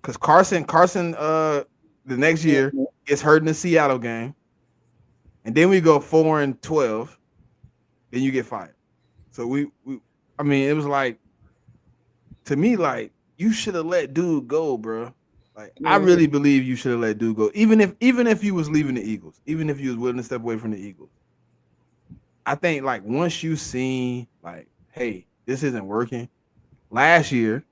Because Carson, the next year gets hurt in the Seattle game, and then we go 4-12, then you get fired. So I mean, it was like, to me, like you should have let dude go, bro. Like I really believe you should have let dude go, even if you was leaving the Eagles, even if you was willing to step away from the Eagles. I think like once you seen like, hey, this isn't working. Last year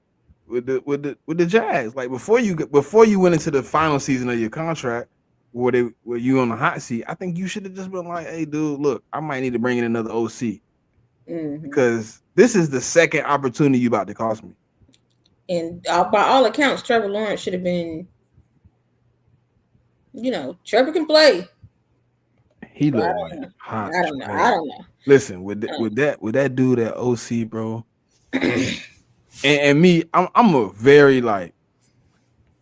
with the Jags, like before you went into the final season of your contract, where you on the hot seat, I think you should have just been like, hey, dude, look, I might need to bring in another OC because this is the second opportunity you about to cost me. And by all accounts, Trevor Lawrence should have been, Trevor can play. He looked like hot. I don't know. Listen, with that dude at OC, bro, and me, I'm a very like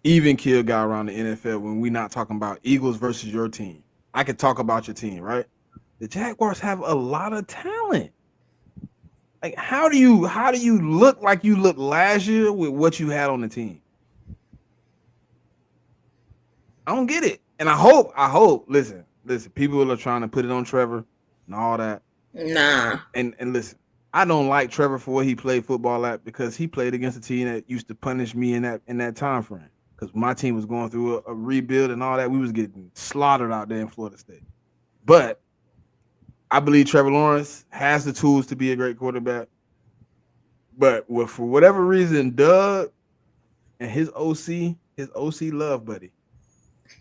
even kill guy around the NFL when we not talking about Eagles versus your team. I could talk about your team, right? The Jaguars have a lot of talent. Like, how do you look like you looked last year with what you had on the team? I don't get it. And I hope, listen, people are trying to put it on Trevor and all that. Nah. And listen, I don't like Trevor for what he played football at because he played against a team that used to punish me in that time frame. Because my team was going through a rebuild and all that. We was getting slaughtered out there in Florida State. But I believe Trevor Lawrence has the tools to be a great quarterback. But for whatever reason, Doug and his OC love buddy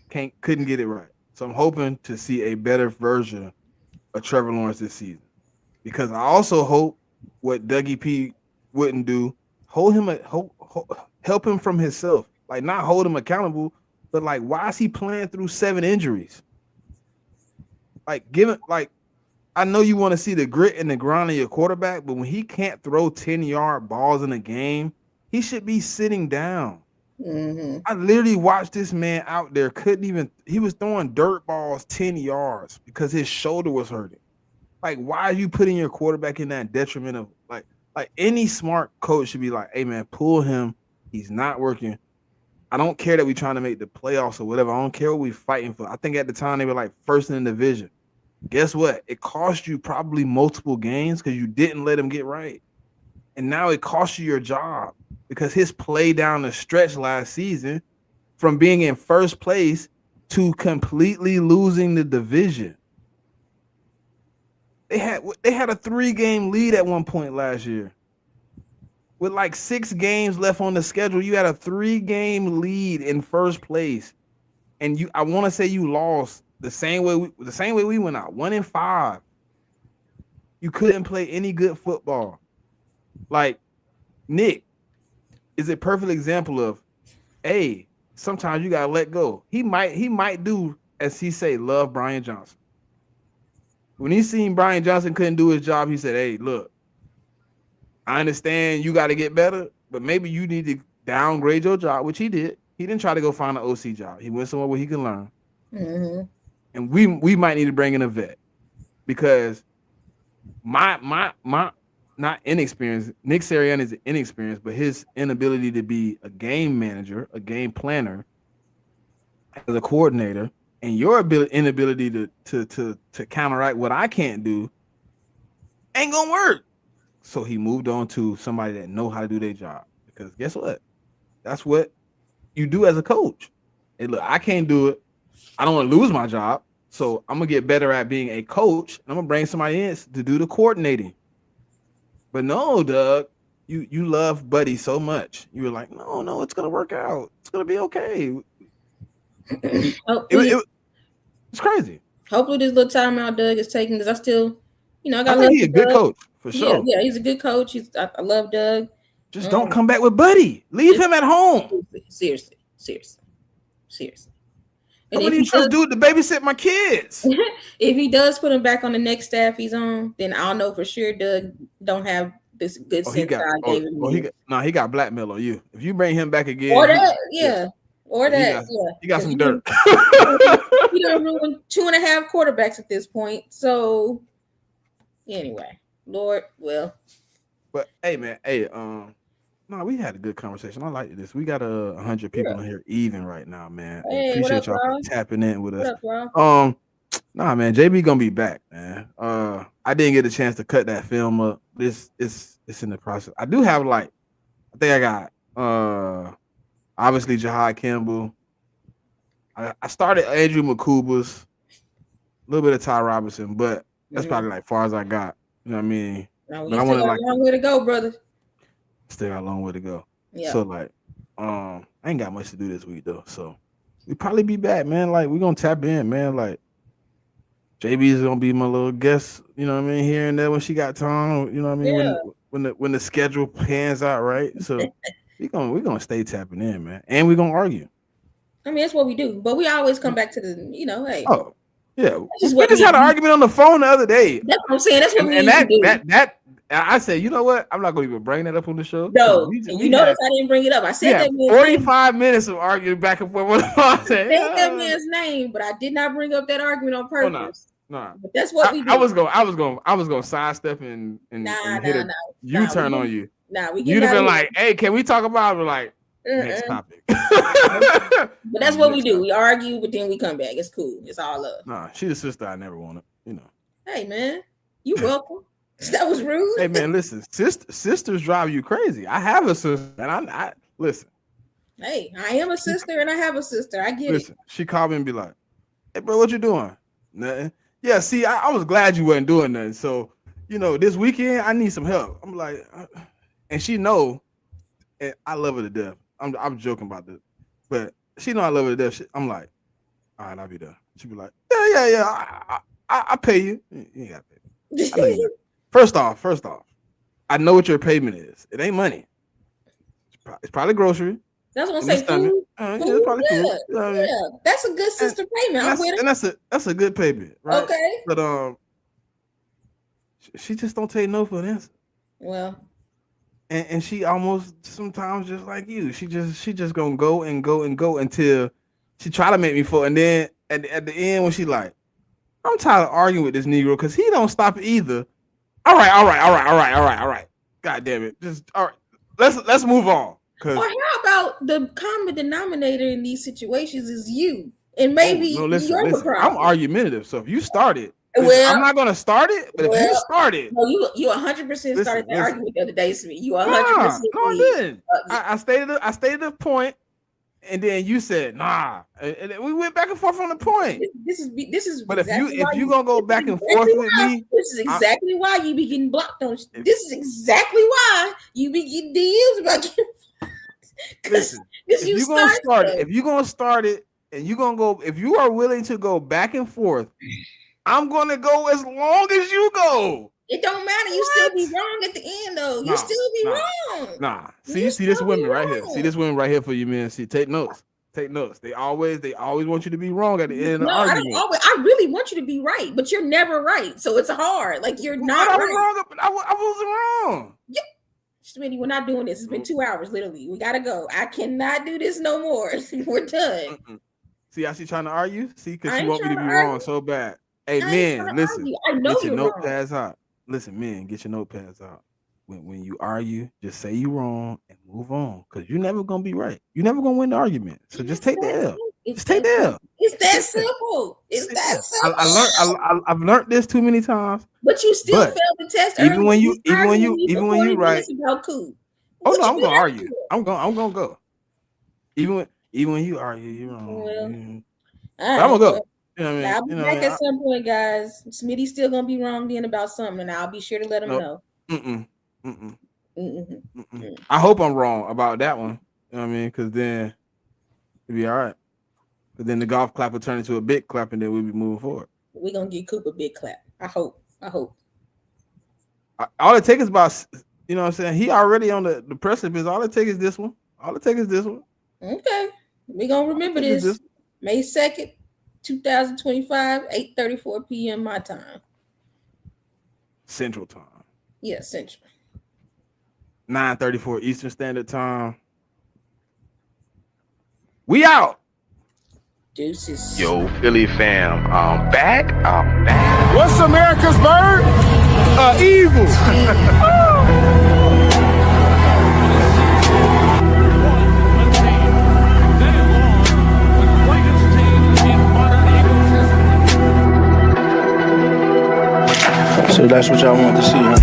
couldn't get it right. So I'm hoping to see a better version of Trevor Lawrence this season. Because I also hope what Dougie P wouldn't do, help him from himself. Like not hold him accountable, but like why is he playing through 7 injuries? Like I know you want to see the grit and the grind of your quarterback, but when he can't throw 10-yard balls in a game, he should be sitting down. Mm-hmm. I literally watched this man out there, he was throwing dirt balls 10 yards because his shoulder was hurting. Like, why are you putting your quarterback in that detriment of like any smart coach should be like, hey man, pull him. He's not working. I don't care that we're trying to make the playoffs or whatever. I don't care what we're fighting for. I think at the time they were like first in the division. Guess what? It cost you probably multiple games because you didn't let him get right. And now it cost you your job because his play down the stretch last season from being in first place to completely losing the division. They had a 3-game lead at one point last year. With like 6 games left on the schedule, you had a 3-game lead in first place. And I want to say you lost the same way we went out, 1-5. You couldn't play any good football. Like Nick is a perfect example of, hey, sometimes you gotta let go. He might do as he say, love Brian Johnson. When he seen Brian Johnson couldn't do his job, he said, hey, look, I understand you got to get better, but maybe you need to downgrade your job, which he did. He didn't try to go find an OC job. He went somewhere where he can learn. Mm-hmm. And we might need to bring in a vet because my not inexperienced. Nick Sirianni is inexperienced, but his inability to be a game manager, a game planner, as a coordinator, and your inability to counteract what I can't do ain't gonna work. So he moved on to somebody that know how to do their job. Because guess what? That's what you do as a coach. And look, I can't do it. I don't want to lose my job. So I'm gonna get better at being a coach. And I'm gonna bring somebody in to do the coordinating. But no, Doug, you love Buddy so much. You were like, no, it's gonna work out. It's gonna be okay. It's crazy. Hopefully, this little timeout Doug is taking because I still, I got I think he's a good coach for sure. Yeah, he's a good coach. I love Doug. Just don't come back with Buddy. Leave him at home. Seriously. And if you trust dude to babysit my kids. If he does put him back on the next staff he's on, then I'll know for sure Doug don't have this good sense I gave him. He got blackmail on you. If you bring him back again, or that, he got some dirt. He done ruined 2.5 quarterbacks at this point. So anyway, Lord, well. But hey, man, no, we had a good conversation. I like this. We got 100 people in here even right now, man. Hey, appreciate y'all for tapping in with us. What up, nah, man, JB gonna be back, man. I didn't get a chance to cut that film up. It's in the process. I do have I think I got obviously Jahad Campbell. I started Andrew McCubas, a little bit of Ty Robinson, but that's probably far as I got. You know what I mean? No, but I want a long way to go, brother. Still got a long way to go. Yeah. So I ain't got much to do this week though. So we probably be back, man. We're gonna tap in, man. JB is gonna be my little guest, you know what I mean, here and there when she got time, you know what I mean, when the schedule pans out right. So we're gonna stay tapping in, man. And we're gonna argue. I mean, that's what we do, but we always come back to the, hey. Oh, yeah. We just had an argument on the phone the other day. That's what I'm saying. That's what we do. I said, you know what? I'm not going to even bring that up on the show. No, you notice I didn't bring it up. I said that man's 45 minutes of arguing back and forth. What I said that man's name, but I did not bring up that argument on purpose. No. But that's what we do. I was going to sidestep and hit a U-turn on you. You'd have been like, hey, can we talk about it? We're like, next topic. But that's what we do. We argue, but then we come back. It's cool. It's all love. Nah, she's a sister I never wanted. Hey, man, you welcome. That was rude. Hey, man, listen. Sisters drive you crazy. I have a sister, and I listen. Hey, I am a sister, and I have a sister. I get it. She called me and be like, hey, bro, what you doing? Nothing. Yeah, see, I was glad you wasn't doing nothing. So, this weekend, I need some help. I'm like, and she know, and I love her to death. I'm joking about this, but she know I love her to death. I'm like, all right, I'll be there. She be like, yeah. I pay you. You ain't got to pay me. First off, I know what your payment is. It ain't money. It's probably grocery. That's what I'm saying. Food. It's probably food. Yeah, that's a good sister payment. I'm with it. That's a good payment, right? Okay. But she just don't take no for an answer. Well. And she almost sometimes just like you. She just gonna go until she try to make me fall. And then at the end when she like, I'm tired of arguing with this Negro because he don't stop either. All right. God damn it. Just all right. Let's move on. Or how about the common denominator in these situations is you, and maybe you're the problem. I'm argumentative, so if you started, I'm not gonna start it. But if you started, no, you 100% started the argument the other day to me. You 100%. No, I didn't. I stated the point. And then you said nah, and we went back and forth on the point. This is. But exactly if you gonna go back and forth with me, this is exactly why you be getting blocked on. This is exactly why you be getting DMs about getting. Listen, if you're gonna start it, and you're gonna go, if you are willing to go back and forth, I'm gonna go as long as you go. It don't matter. You still be wrong at the end, though. You still be wrong. Nah. See this women right here. See this women right here for you, man. See, take notes. They always want you to be wrong at the end of the argument. I really want you to be right, but you're never right. So it's hard. You're not right. I wasn't wrong. Yeah. Smitty, we're not doing this. It's been 2 hours, literally. We gotta go. I cannot do this no more. We're done. See how she trying to argue? See, because she want me to be wrong so bad. Hey, man, listen. I know get you're your wrong. notepads out. Listen, man, get your notepads out. When you argue, just say you wrong and move on. Because you're never gonna be right. You're never gonna win the argument. So just take the L. Just take the L. It's that simple. It's that simple. I've learned this too many times. But you still failed the test. Even when you right. Cool. Oh no, I'm gonna argue. I'm gonna go. Even when you argue, you're wrong. Well, I'm gonna go. You know what I mean? I'll be back at some point, guys. Smitty's still gonna be wrong then about something, and I'll be sure to let him know. I hope I'm wrong about that one. You know what I mean? Because then it'll be all right. But then the golf clap will turn into a big clap, and then we'll be moving forward. We're gonna give Coop a big clap. I hope. All it takes is about, you know what I'm saying? He already on the precipice. All it takes is this one. Okay. We're gonna remember this. May 2nd, 2025, 8:34 p.m. my time. Central time. Yeah, Central. 9:34 Eastern Standard Time. We out. Deuces. Yo, Philly fam, back. What's America's bird? Evil. So that's what y'all want to see, huh?